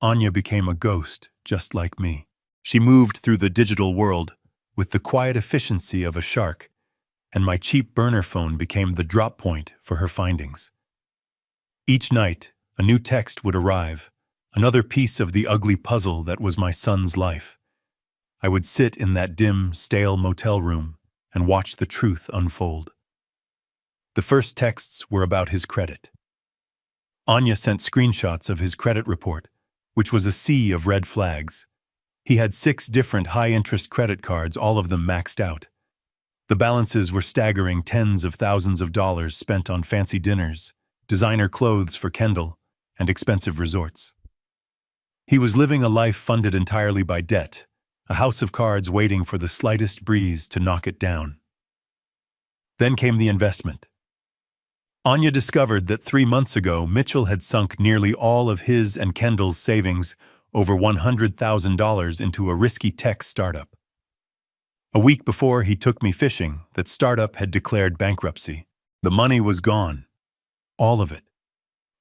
Anya became a ghost, just like me. She moved through the digital world with the quiet efficiency of a shark, and my cheap burner phone became the drop point for her findings. Each night, a new text would arrive, another piece of the ugly puzzle that was my son's life. I would sit in that dim, stale motel room and watch the truth unfold. The first texts were about his credit. Anya sent screenshots of his credit report, which was a sea of red flags. He had 6 different high-interest credit cards, all of them maxed out. The balances were staggering, tens of thousands of dollars spent on fancy dinners, designer clothes for Kendall, and expensive resorts. He was living a life funded entirely by debt, a house of cards waiting for the slightest breeze to knock it down. Then came the investment. Anya discovered that 3 months ago, Mitchell had sunk nearly all of his and Kendall's savings, over $100,000, into a risky tech startup. A week before he took me fishing, that startup had declared bankruptcy. The money was gone. All of it.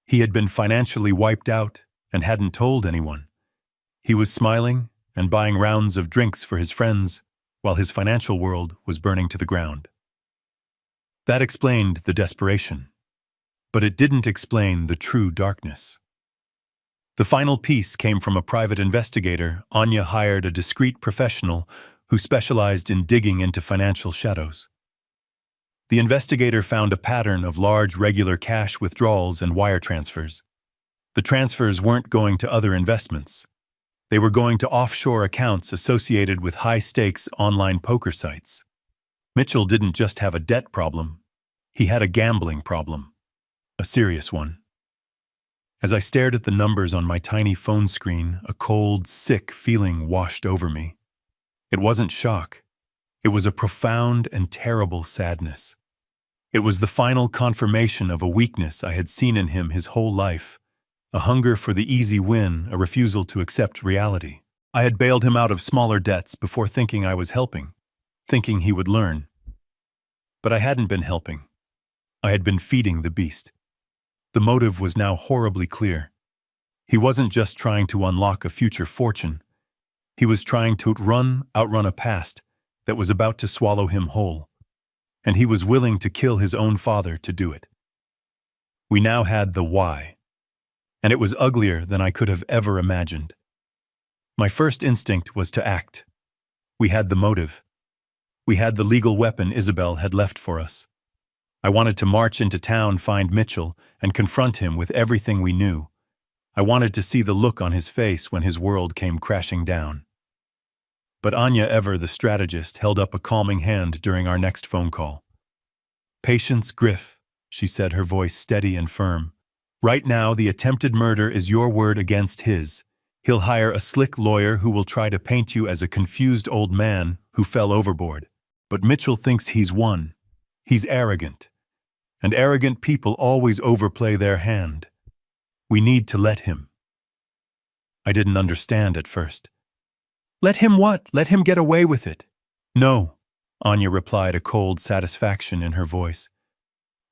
He had been financially wiped out and hadn't told anyone. He was smiling and buying rounds of drinks for his friends while his financial world was burning to the ground. That explained the desperation, but it didn't explain the true darkness. The final piece came from a private investigator. Anya hired a discreet professional who specialized in digging into financial shadows. The investigator found a pattern of large, regular cash withdrawals and wire transfers. The transfers weren't going to other investments. They were going to offshore accounts associated with high-stakes online poker sites. Mitchell didn't just have a debt problem. He had a gambling problem. A serious one. As I stared at the numbers on my tiny phone screen, a cold, sick feeling washed over me. It wasn't shock. It was a profound and terrible sadness. It was the final confirmation of a weakness I had seen in him his whole life. A hunger for the easy win, a refusal to accept reality. I had bailed him out of smaller debts before thinking I was helping, thinking he would learn. But I hadn't been helping. I had been feeding the beast. The motive was now horribly clear. He wasn't just trying to unlock a future fortune. He was trying to outrun a past that was about to swallow him whole. And he was willing to kill his own father to do it. We now had the why. And it was uglier than I could have ever imagined. My first instinct was to act. We had the motive. We had the legal weapon Isabel had left for us. I wanted to march into town, find Mitchell, and confront him with everything we knew. I wanted to see the look on his face when his world came crashing down. But Anya, ever the strategist, held up a calming hand during our next phone call. "Patience, Griff," she said, her voice steady and firm. "Right now, the attempted murder is your word against his. He'll hire a slick lawyer who will try to paint you as a confused old man who fell overboard. But Mitchell thinks he's won. He's arrogant. And arrogant people always overplay their hand. We need to let him." I didn't understand at first. "Let him what? Let him get away with it?" "No," Anya replied, a cold satisfaction in her voice.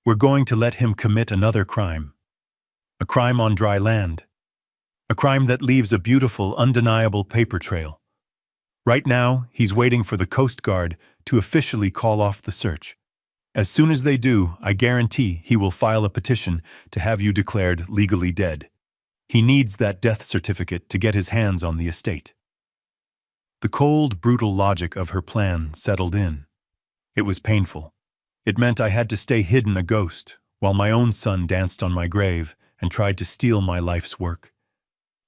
"We're going to let him commit another crime. A crime on dry land. A crime that leaves a beautiful, undeniable paper trail. Right now, he's waiting for the Coast Guard to officially call off the search. As soon as they do, I guarantee he will file a petition to have you declared legally dead. He needs that death certificate to get his hands on the estate." The cold, brutal logic of her plan settled in. It was painful. It meant I had to stay hidden, a ghost, while my own son danced on my grave and tried to steal my life's work.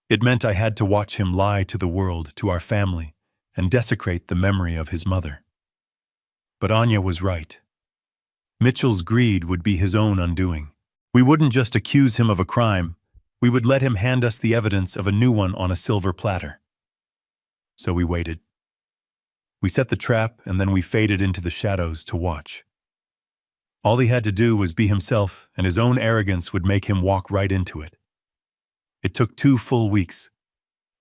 It meant I had to watch him lie to the world, to our family, and desecrate the memory of his mother. But Anya was right. Mitchell's greed would be his own undoing. We wouldn't just accuse him of a crime, we would let him hand us the evidence of a new one on a silver platter. So we waited. We set the trap, and then we faded into the shadows to watch. All he had to do was be himself, and his own arrogance would make him walk right into it. It took 2 full weeks.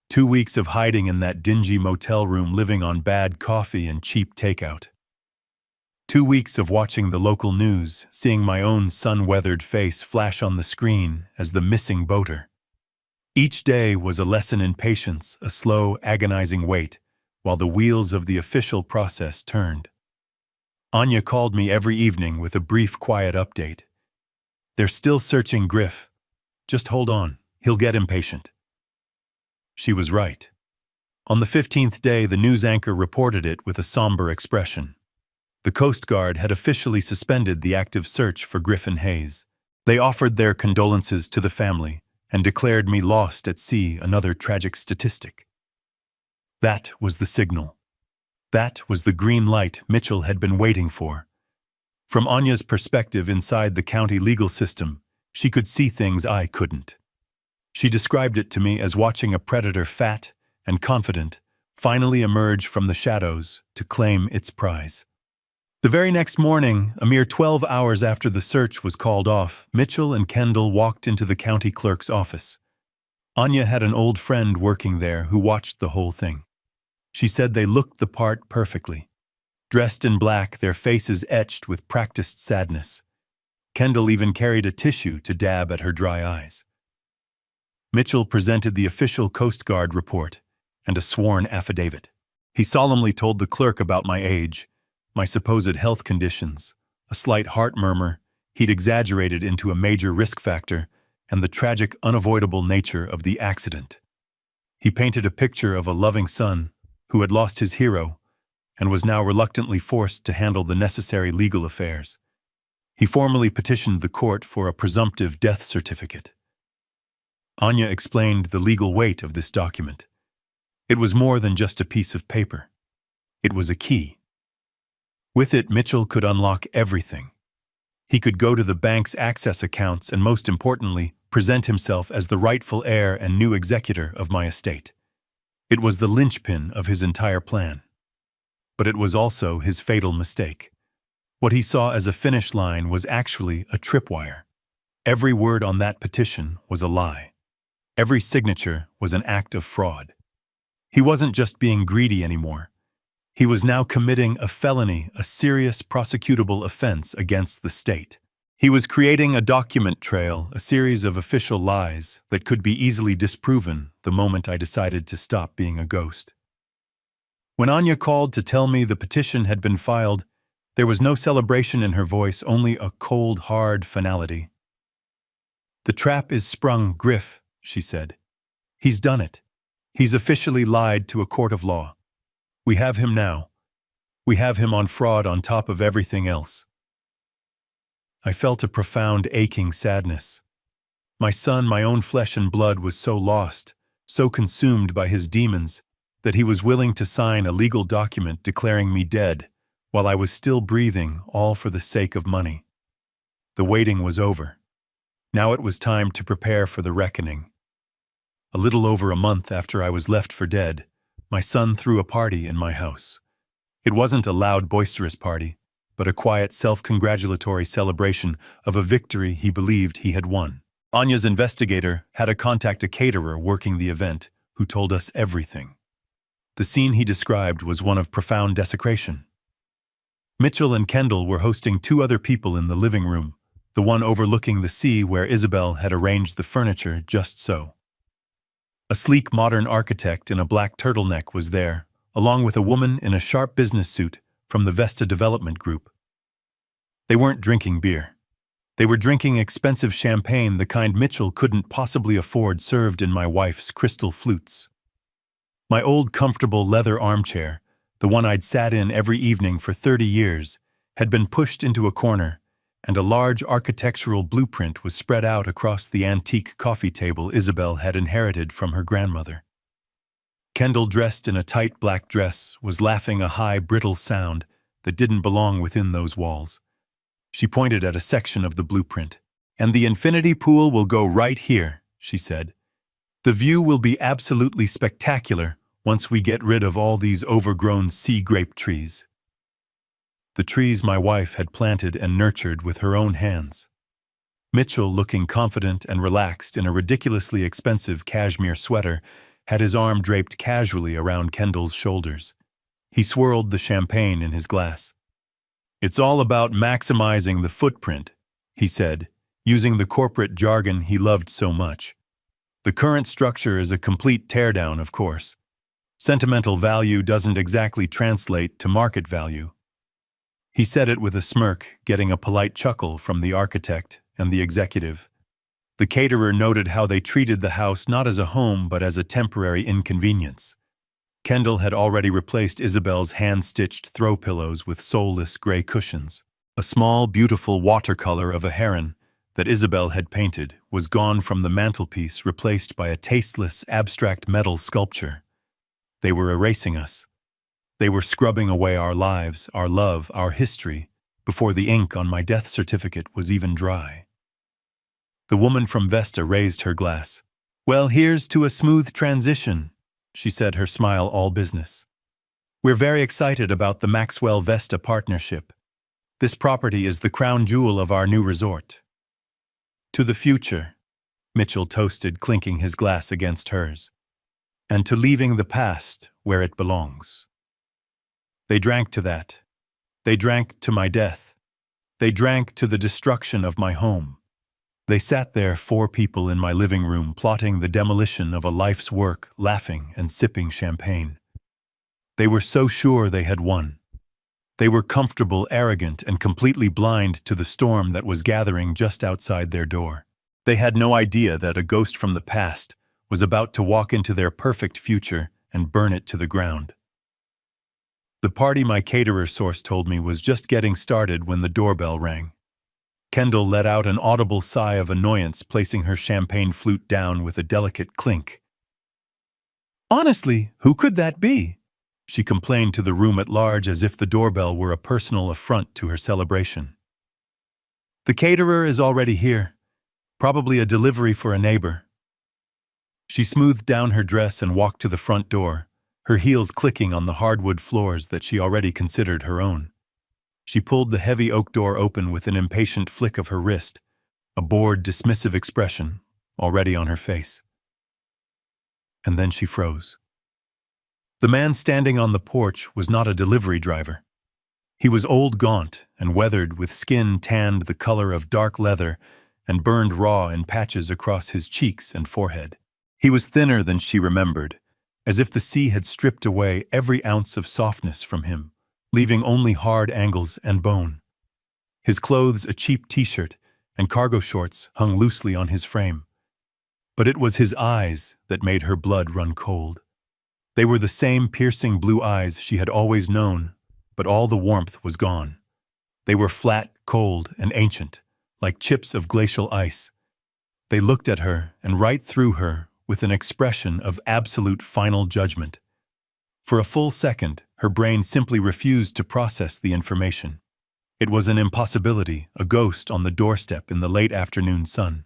2 weeks of hiding in that dingy motel room, living on bad coffee and cheap takeout. 2 weeks of watching the local news, seeing my own sun-weathered face flash on the screen as the missing boater. Each day was a lesson in patience, a slow, agonizing wait, while the wheels of the official process turned. Anya called me every evening with a brief, quiet update. "They're still searching Griff. Just hold on, he'll get impatient." She was right. On the 15th day, the news anchor reported it with a somber expression. The Coast Guard had officially suspended the active search for Griffin Hayes. They offered their condolences to the family and declared me lost at sea, another tragic statistic. That was the signal. That was the green light Mitchell had been waiting for. From Anya's perspective inside the county legal system, she could see things I couldn't. She described it to me as watching a predator, fat and confident, finally emerge from the shadows to claim its prize. The very next morning, a mere 12 hours after the search was called off, Mitchell and Kendall walked into the county clerk's office. Anya had an old friend working there who watched the whole thing. She said they looked the part perfectly. Dressed in black, their faces etched with practiced sadness. Kendall even carried a tissue to dab at her dry eyes. Mitchell presented the official Coast Guard report and a sworn affidavit. He solemnly told the clerk about my age, my supposed health conditions, a slight heart murmur he'd exaggerated into a major risk factor, and the tragic, unavoidable nature of the accident. He painted a picture of a loving son who had lost his hero and was now reluctantly forced to handle the necessary legal affairs. He formally petitioned the court for a presumptive death certificate. Anya explained the legal weight of this document. It was more than just a piece of paper. It was a key. With it, Mitchell could unlock everything. He could go to the bank's access accounts and, most importantly, present himself as the rightful heir and new executor of my estate. It was the linchpin of his entire plan. But it was also his fatal mistake. What he saw as a finish line was actually a tripwire. Every word on that petition was a lie. Every signature was an act of fraud. He wasn't just being greedy anymore. He was now committing a felony, a serious prosecutable offense against the state. He was creating a document trail, a series of official lies that could be easily disproven the moment I decided to stop being a ghost. When Anya called to tell me the petition had been filed, there was no celebration in her voice, only a cold, hard finality. "The trap is sprung, Griff," she said. "He's done it. He's officially lied to a court of law. We have him now. We have him on fraud on top of everything else. I felt a profound aching sadness. My son, my own flesh and blood, was so lost, so consumed by his demons, that he was willing to sign a legal document declaring me dead, while I was still breathing, all for the sake of money. The waiting was over. Now it was time to prepare for the reckoning. A little over a month after I was left for dead, my son threw a party in my house. It wasn't a loud, boisterous party, but a quiet, self-congratulatory celebration of a victory he believed he had won. Anya's investigator had to contact a caterer working the event, who told us everything. The scene he described was one of profound desecration. Mitchell and Kendall were hosting two other people in the living room, the one overlooking the sea where Isabel had arranged the furniture just so. A sleek modern architect in a black turtleneck was there, along with a woman in a sharp business suit from the Vesta Development Group. They weren't drinking beer. They were drinking expensive champagne, the kind Mitchell couldn't possibly afford, served in my wife's crystal flutes. My old comfortable leather armchair, the one I'd sat in every evening for 30 years, had been pushed into a corner, and a large architectural blueprint was spread out across the antique coffee table Isabel had inherited from her grandmother. Kendall, dressed in a tight black dress, was laughing a high, brittle sound that didn't belong within those walls. She pointed at a section of the blueprint. "And the infinity pool will go right here," she said. "The view will be absolutely spectacular once we get rid of all these overgrown sea grape trees." The trees my wife had planted and nurtured with her own hands. Mitchell, looking confident and relaxed in a ridiculously expensive cashmere sweater, had his arm draped casually around Kendall's shoulders. He swirled the champagne in his glass. "It's all about maximizing the footprint," he said, using the corporate jargon he loved so much. "The current structure is a complete teardown, of course. Sentimental value doesn't exactly translate to market value." He said it with a smirk, getting a polite chuckle from the architect and the executive. The caterer noted how they treated the house not as a home but as a temporary inconvenience. Kendall had already replaced Isabel's hand-stitched throw pillows with soulless gray cushions. A small, beautiful watercolor of a heron that Isabel had painted was gone from the mantelpiece, replaced by a tasteless, abstract metal sculpture. They were erasing us. They were scrubbing away our lives, our love, our history, before the ink on my death certificate was even dry. The woman from Vesta raised her glass. "Well, here's to a smooth transition," she said, her smile all business. "We're very excited about the Maxwell-Vesta partnership. This property is the crown jewel of our new resort." "To the future," Mitchell toasted, clinking his glass against hers. "And to leaving the past where it belongs." They drank to that. They drank to my death. They drank to the destruction of my home. They sat there, 4 people in my living room, plotting the demolition of a life's work, laughing and sipping champagne. They were so sure they had won. They were comfortable, arrogant, and completely blind to the storm that was gathering just outside their door. They had no idea that a ghost from the past was about to walk into their perfect future and burn it to the ground. The party, my caterer source told me, was just getting started when the doorbell rang. Kendall let out an audible sigh of annoyance, placing her champagne flute down with a delicate clink. "Honestly, who could that be?" she complained to the room at large, as if the doorbell were a personal affront to her celebration. "The caterer is already here. Probably a delivery for a neighbor." She smoothed down her dress and walked to the front door, her heels clicking on the hardwood floors that she already considered her own. She pulled the heavy oak door open with an impatient flick of her wrist, a bored, dismissive expression already on her face. And then she froze. The man standing on the porch was not a delivery driver. He was old, gaunt, and weathered, with skin tanned the color of dark leather and burned raw in patches across his cheeks and forehead. He was thinner than she remembered, as if the sea had stripped away every ounce of softness from him, leaving only hard angles and bone. His clothes, a cheap t-shirt and cargo shorts, hung loosely on his frame. But it was his eyes that made her blood run cold. They were the same piercing blue eyes she had always known, but all the warmth was gone. They were flat, cold, and ancient, like chips of glacial ice. They looked at her and right through her with an expression of absolute final judgment. For a full second, her brain simply refused to process the information. It was an impossibility, a ghost on the doorstep in the late afternoon sun.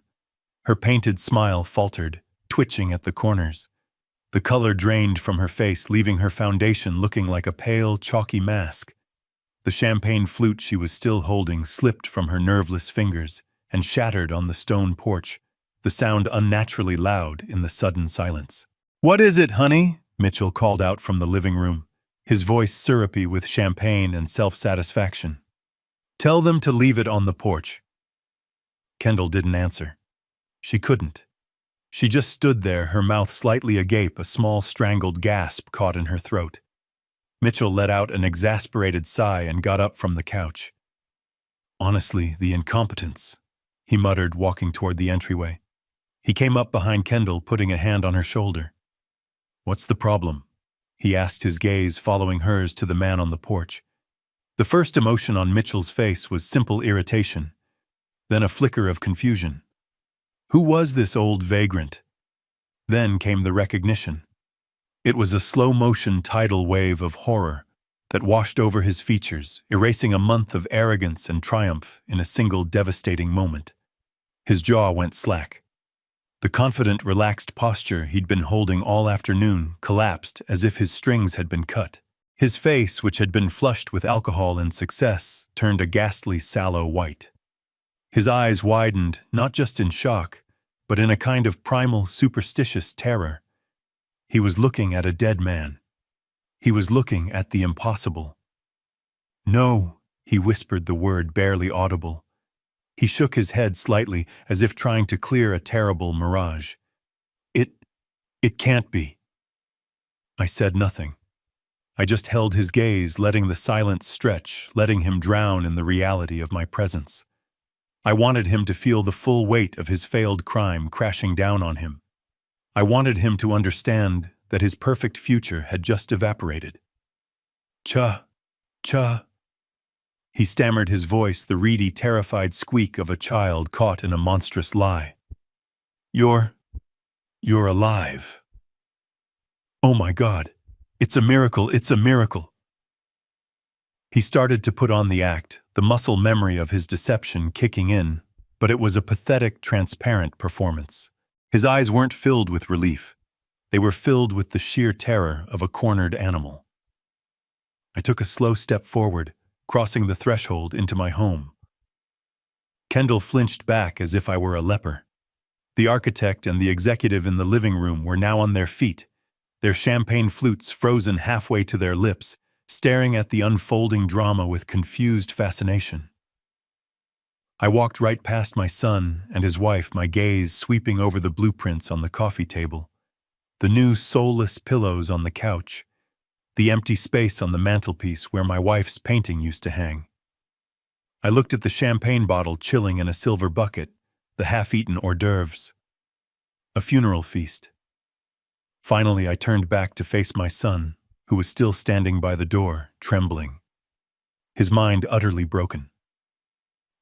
Her painted smile faltered, twitching at the corners. The color drained from her face, leaving her foundation looking like a pale, chalky mask. The champagne flute she was still holding slipped from her nerveless fingers and shattered on the stone porch, the sound unnaturally loud in the sudden silence. "What is it, honey?" Mitchell called out from the living room, his voice syrupy with champagne and self-satisfaction. "Tell them to leave it on the porch." Kendall didn't answer. She couldn't. She just stood there, her mouth slightly agape, a small strangled gasp caught in her throat. Mitchell let out an exasperated sigh and got up from the couch. "Honestly, the incompetence," he muttered, walking toward the entryway. He came up behind Kendall, putting a hand on her shoulder. "What's the problem?" he asked, his gaze following hers to the man on the porch. The first emotion on Mitchell's face was simple irritation, then a flicker of confusion. Who was this old vagrant? Then came the recognition. It was a slow-motion tidal wave of horror that washed over his features, erasing a month of arrogance and triumph in a single devastating moment. His jaw went slack. The confident, relaxed posture he'd been holding all afternoon collapsed as if his strings had been cut. His face, which had been flushed with alcohol and success, turned a ghastly, sallow white. His eyes widened, not just in shock, but in a kind of primal, superstitious terror. He was looking at a dead man. He was looking at the impossible. "No," he whispered the word barely audible. He shook his head slightly, as if trying to clear a terrible mirage. It can't be." I said nothing. I just held his gaze, letting the silence stretch, letting him drown in the reality of my presence. I wanted him to feel the full weight of his failed crime crashing down on him. I wanted him to understand that his perfect future had just evaporated. Cha. He stammered, his voice the reedy, terrified squeak of a child caught in a monstrous lie. You're alive. Oh my God. It's a miracle, it's a miracle." He started to put on the act, the muscle memory of his deception kicking in, but it was a pathetic, transparent performance. His eyes weren't filled with relief. They were filled with the sheer terror of a cornered animal. I took a slow step forward, crossing the threshold into my home. Kendall flinched back as if I were a leper. The architect and the executive in the living room were now on their feet, their champagne flutes frozen halfway to their lips, staring at the unfolding drama with confused fascination. I walked right past my son and his wife, my gaze sweeping over the blueprints on the coffee table, the new soulless pillows on the couch, the empty space on the mantelpiece where my wife's painting used to hang. I looked at the champagne bottle chilling in a silver bucket, the half-eaten hors d'oeuvres. A funeral feast. Finally, I turned back to face my son, who was still standing by the door, trembling, his mind utterly broken.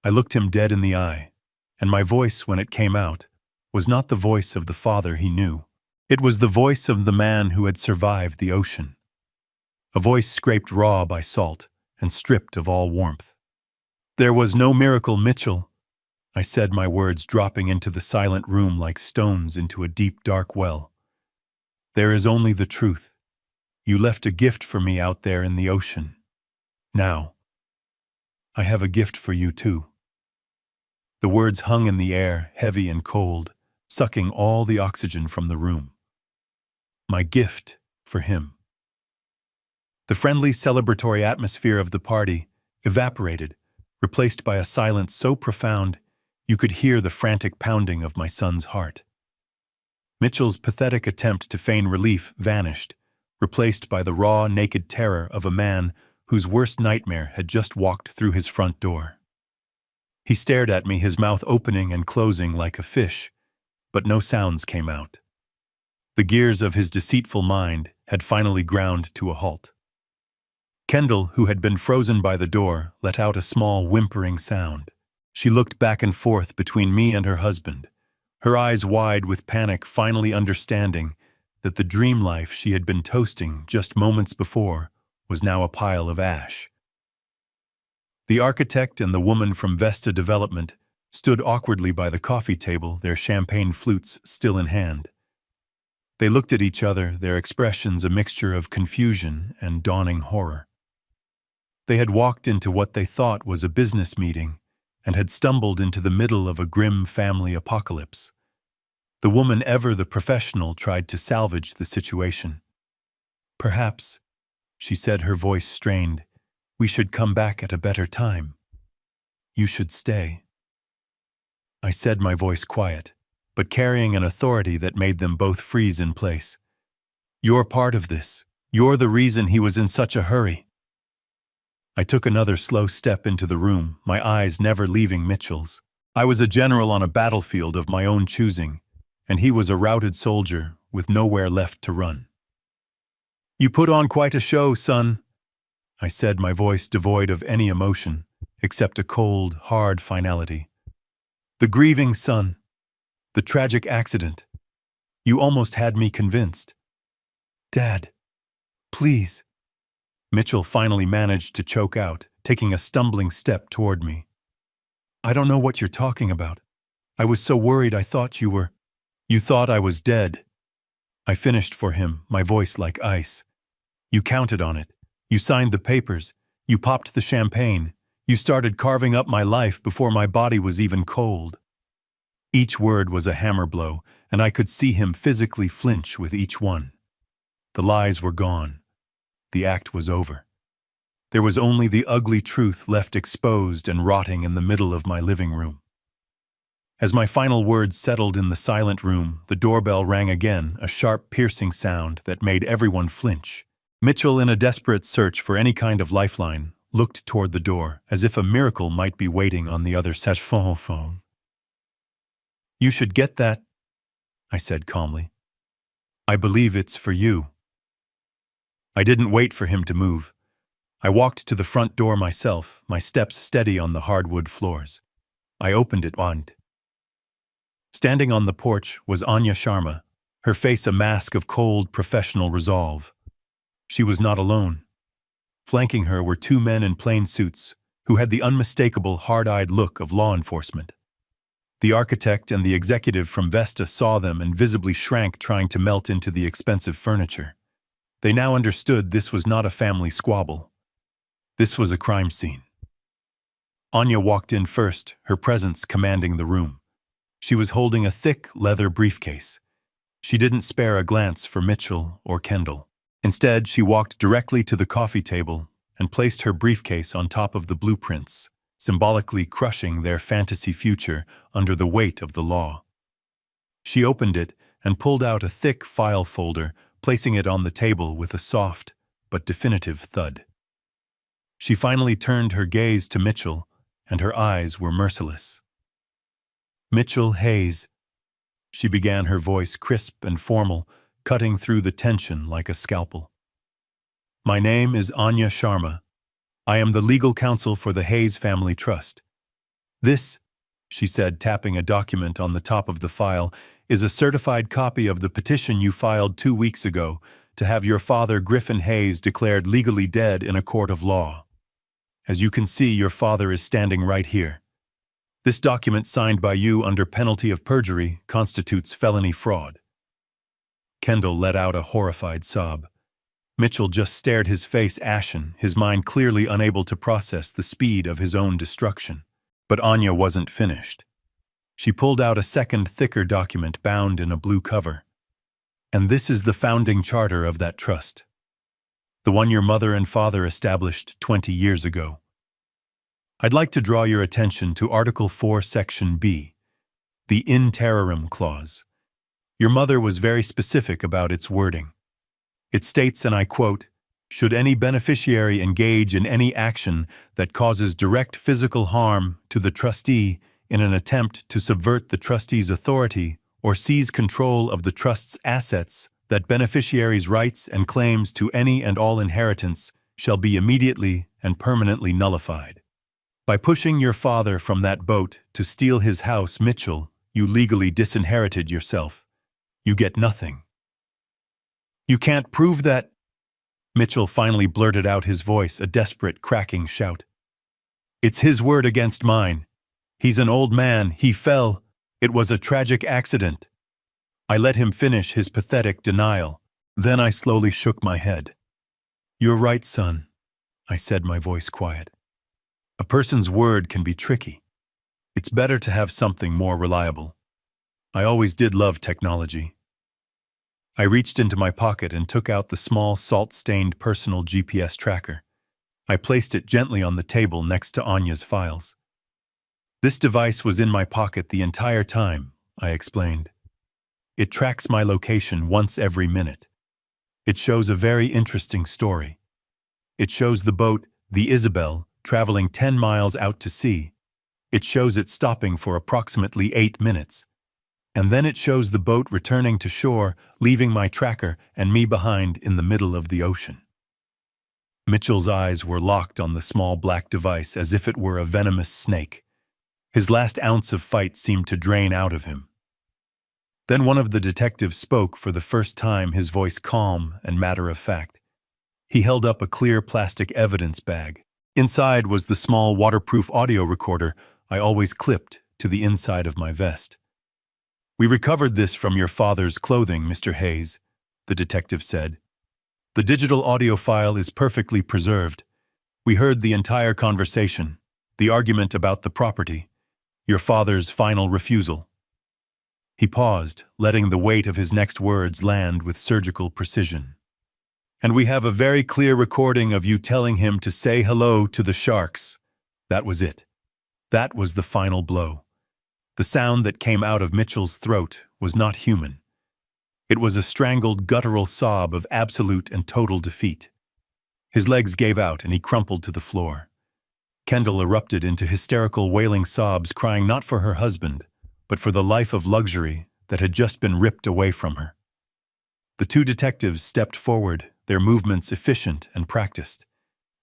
I looked him dead in the eye, and my voice, when it came out, was not the voice of the father he knew. It was the voice of the man who had survived the ocean. A voice scraped raw by salt and stripped of all warmth. "There was no miracle, Mitchell," I said, my words dropping into the silent room like stones into a deep, dark well. "There is only the truth. You left a gift for me out there in the ocean. Now, I have a gift for you too." The words hung in the air, heavy and cold, sucking all the oxygen from the room. My gift for him. The friendly, celebratory atmosphere of the party evaporated, replaced by a silence so profound you could hear the frantic pounding of my son's heart. Mitchell's pathetic attempt to feign relief vanished, replaced by the raw, naked terror of a man whose worst nightmare had just walked through his front door. He stared at me, his mouth opening and closing like a fish, but no sounds came out. The gears of his deceitful mind had finally ground to a halt. Kendall, who had been frozen by the door, let out a small whimpering sound. She looked back and forth between me and her husband, her eyes wide with panic, finally understanding that the dream life she had been toasting just moments before was now a pile of ash. The architect and the woman from Vesta Development stood awkwardly by the coffee table, their champagne flutes still in hand. They looked at each other, their expressions a mixture of confusion and dawning horror. They had walked into what they thought was a business meeting and had stumbled into the middle of a grim family apocalypse. The woman, ever the professional, tried to salvage the situation. "Perhaps," she said, her voice strained, "we should come back at a better time. You should stay." I said, my voice quiet, but carrying an authority that made them both freeze in place. "You're part of this. You're the reason he was in such a hurry." I took another slow step into the room, my eyes never leaving Mitchell's. I was a general on a battlefield of my own choosing, and he was a routed soldier with nowhere left to run. "You put on quite a show, son," I said, my voice devoid of any emotion, except a cold, hard finality. "The grieving son. The tragic accident. You almost had me convinced." "Dad, please." Mitchell finally managed to choke out, taking a stumbling step toward me. "I don't know what you're talking about. I was so worried I thought you were. You thought I was dead." I finished for him, my voice like ice. "You counted on it. You signed the papers. You popped the champagne. You started carving up my life before my body was even cold." Each word was a hammer blow, and I could see him physically flinch with each one. The lies were gone. The act was over. There was only the ugly truth left exposed and rotting in the middle of my living room. As my final words settled in the silent room, the doorbell rang again, a sharp, piercing sound that made everyone flinch. Mitchell, in a desperate search for any kind of lifeline, looked toward the door, as if a miracle might be waiting on the other phone. "You should get that," I said calmly. "I believe it's for you." I didn't wait for him to move. I walked to the front door myself, my steps steady on the hardwood floors. I opened it and standing on the porch was Anya Sharma, her face a mask of cold, professional resolve. She was not alone. Flanking her were two men in plain suits, who had the unmistakable, hard-eyed look of law enforcement. The architect and the executive from Vesta saw them and visibly shrank, trying to melt into the expensive furniture. They now understood this was not a family squabble. This was a crime scene. Anya walked in first, her presence commanding the room. She was holding a thick leather briefcase. She didn't spare a glance for Mitchell or Kendall. Instead, she walked directly to the coffee table and placed her briefcase on top of the blueprints, symbolically crushing their fantasy future under the weight of the law. She opened it and pulled out a thick file folder, placing it on the table with a soft but definitive thud. She finally turned her gaze to Mitchell, and her eyes were merciless. "Mitchell Hayes," she began, her voice crisp and formal, cutting through the tension like a scalpel. "My name is Anya Sharma. I am the legal counsel for the Hayes Family Trust. This," she said, tapping a document on the top of the file, "is a certified copy of the petition you filed 2 weeks ago to have your father, Griffin Hayes, declared legally dead in a court of law. As you can see, your father is standing right here. This document, signed by you under penalty of perjury, constitutes felony fraud." Kendall let out a horrified sob. Mitchell just stared, his face ashen, his mind clearly unable to process the speed of his own destruction. But Anya wasn't finished. She pulled out a second, thicker document bound in a blue cover. "And this is the founding charter of that trust. The one your mother and father established 20 years ago. I'd like to draw your attention to Article 4, Section B, the in terrorem clause. Your mother was very specific about its wording. It states, and I quote, 'Should any beneficiary engage in any action that causes direct physical harm to the trustee in an attempt to subvert the trustee's authority or seize control of the trust's assets, that beneficiaries' rights and claims to any and all inheritance shall be immediately and permanently nullified. By pushing your father from that boat to steal his house, Mitchell, you legally disinherited yourself. You get nothing. You can't prove that. Mitchell finally blurted out, his voice a desperate, cracking shout. It's his word against mine. He's an old man. He fell. It was a tragic accident. I let him finish his pathetic denial. Then I slowly shook my head. You're right, son, I said, my voice quiet. A person's word can be tricky. It's better to have something more reliable. I always did love technology. I reached into my pocket and took out the small, salt-stained personal GPS tracker. I placed it gently on the table next to Anya's files. This device was in my pocket the entire time, I explained. It tracks my location once every minute. It shows a very interesting story. It shows the boat, the Isabel, traveling 10 miles out to sea. It shows it stopping for approximately 8 minutes. And then it shows the boat returning to shore, leaving my tracker and me behind in the middle of the ocean. Mitchell's eyes were locked on the small black device as if it were a venomous snake. His last ounce of fight seemed to drain out of him. Then one of the detectives spoke for the first time, his voice calm and matter-of-fact. He held up a clear plastic evidence bag. Inside was the small waterproof audio recorder I always clipped to the inside of my vest. We recovered this from your father's clothing, Mr. Hayes, the detective said. The digital audio file is perfectly preserved. We heard the entire conversation, the argument about the property, your father's final refusal. He paused, letting the weight of his next words land with surgical precision. And we have a very clear recording of you telling him to say hello to the sharks. That was it. That was the final blow. The sound that came out of Mitchell's throat was not human. It was a strangled, guttural sob of absolute and total defeat. His legs gave out and he crumpled to the floor. Kendall erupted into hysterical, wailing sobs, crying not for her husband, but for the life of luxury that had just been ripped away from her. The two detectives stepped forward, their movements efficient and practiced.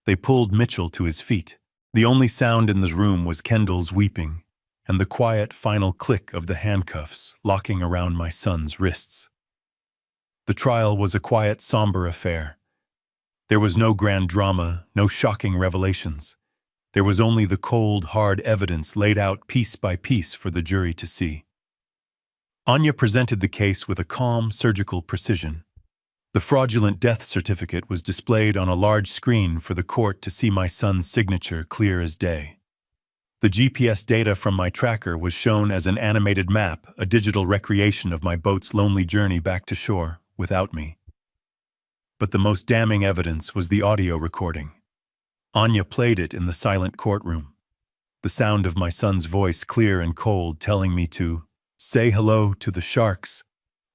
They pulled Mitchell to his feet. The only sound in the room was Kendall's weeping and the quiet final click of the handcuffs locking around my son's wrists. The trial was a quiet, somber affair. There was no grand drama, no shocking revelations. There was only the cold, hard evidence laid out piece by piece for the jury to see. Anya presented the case with a calm, surgical precision. The fraudulent death certificate was displayed on a large screen for the court to see my son's signature clear as day. The GPS data from my tracker was shown as an animated map, a digital recreation of my boat's lonely journey back to shore without me. But the most damning evidence was the audio recording. Anya played it in the silent courtroom. The sound of my son's voice, clear and cold, telling me to say hello to the sharks,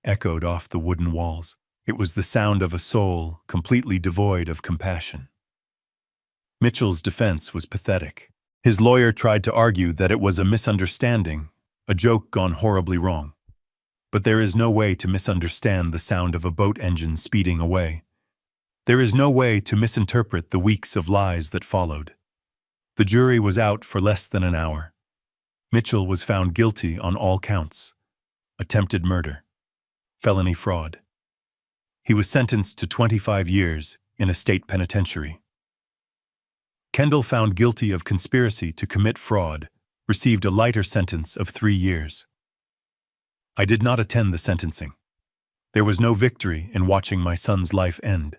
echoed off the wooden walls. It was the sound of a soul completely devoid of compassion. Mitchell's defense was pathetic. His lawyer tried to argue that it was a misunderstanding, a joke gone horribly wrong. But there is no way to misunderstand the sound of a boat engine speeding away. There is no way to misinterpret the weeks of lies that followed. The jury was out for less than an hour. Mitchell was found guilty on all counts: attempted murder, felony fraud. He was sentenced to 25 years in a state penitentiary. Kendall, found guilty of conspiracy to commit fraud, received a lighter sentence of 3 years. I did not attend the sentencing. There was no victory in watching my son's life end.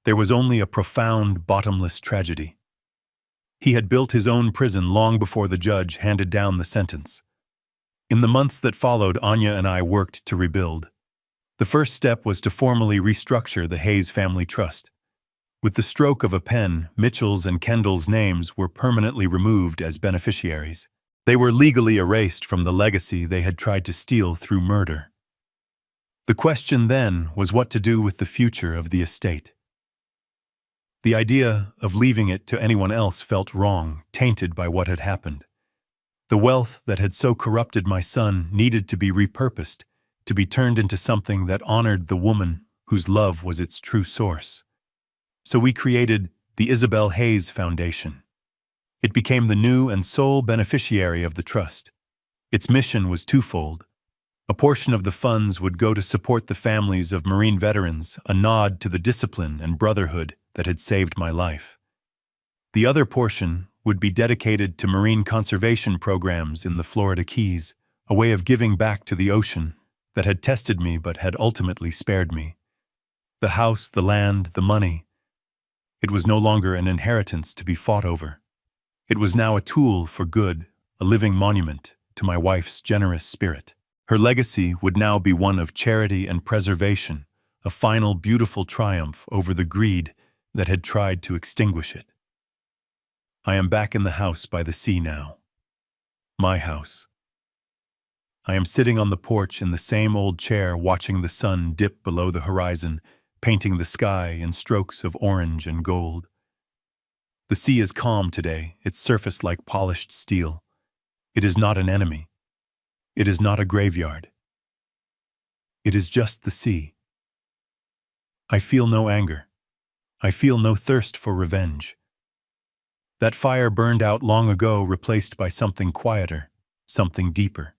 There was only a profound, bottomless tragedy. He had built his own prison long before the judge handed down the sentence. In the months that followed, Anya and I worked to rebuild. The first step was to formally restructure the Hayes Family Trust. With the stroke of a pen, Mitchell's and Kendall's names were permanently removed as beneficiaries. They were legally erased from the legacy they had tried to steal through murder. The question then was what to do with the future of the estate. The idea of leaving it to anyone else felt wrong, tainted by what had happened. The wealth that had so corrupted my son needed to be repurposed, to be turned into something that honored the woman whose love was its true source. So we created the Isabel Hayes Foundation. It became the new and sole beneficiary of the trust. Its mission was twofold. A portion of the funds would go to support the families of Marine veterans, a nod to the discipline and brotherhood that had saved my life. The other portion would be dedicated to marine conservation programs in the Florida Keys, a way of giving back to the ocean that had tested me but had ultimately spared me. The house, the land, the money. It was no longer an inheritance to be fought over. It was now a tool for good, a living monument to my wife's generous spirit. Her legacy would now be one of charity and preservation, a final beautiful triumph over the greed that had tried to extinguish it. I am back in the house by the sea now. My house. I am sitting on the porch in the same old chair watching the sun dip below the horizon, painting the sky in strokes of orange and gold. The sea is calm today, its surface like polished steel. It is not an enemy. It is not a graveyard. It is just the sea. I feel no anger. I feel no thirst for revenge. That fire burned out long ago, replaced by something quieter, something deeper.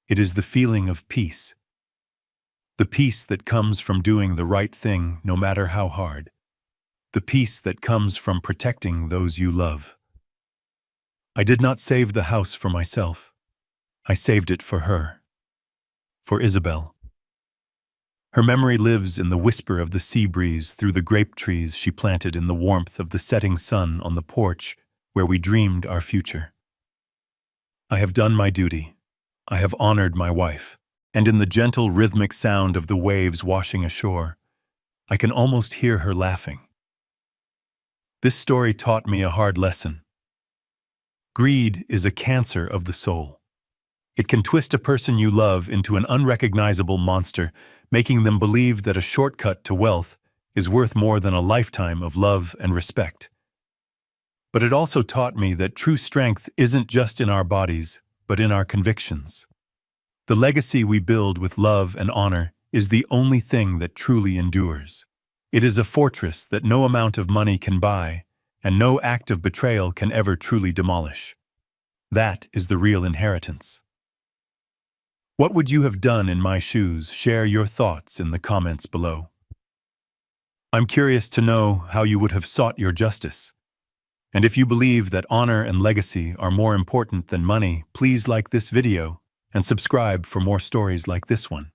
It is the feeling of peace. The peace that comes from doing the right thing no matter how hard. The peace that comes from protecting those you love. I did not save the house for myself. I saved it for her. For Isabel. Her memory lives in the whisper of the sea breeze through the grape trees she planted in the warmth of the setting sun on the porch where we dreamed our future. I have done my duty. I have honored my wife, and in the gentle rhythmic sound of the waves washing ashore, I can almost hear her laughing. This story taught me a hard lesson. Greed is a cancer of the soul. It can twist a person you love into an unrecognizable monster, making them believe that a shortcut to wealth is worth more than a lifetime of love and respect. But it also taught me that true strength isn't just in our bodies, but in our convictions. The legacy we build with love and honor is the only thing that truly endures. It is a fortress that no amount of money can buy, and no act of betrayal can ever truly demolish. That is the real inheritance. What would you have done in my shoes? Share your thoughts in the comments below. I'm curious to know how you would have sought your justice. And if you believe that honor and legacy are more important than money, please like this video and subscribe for more stories like this one.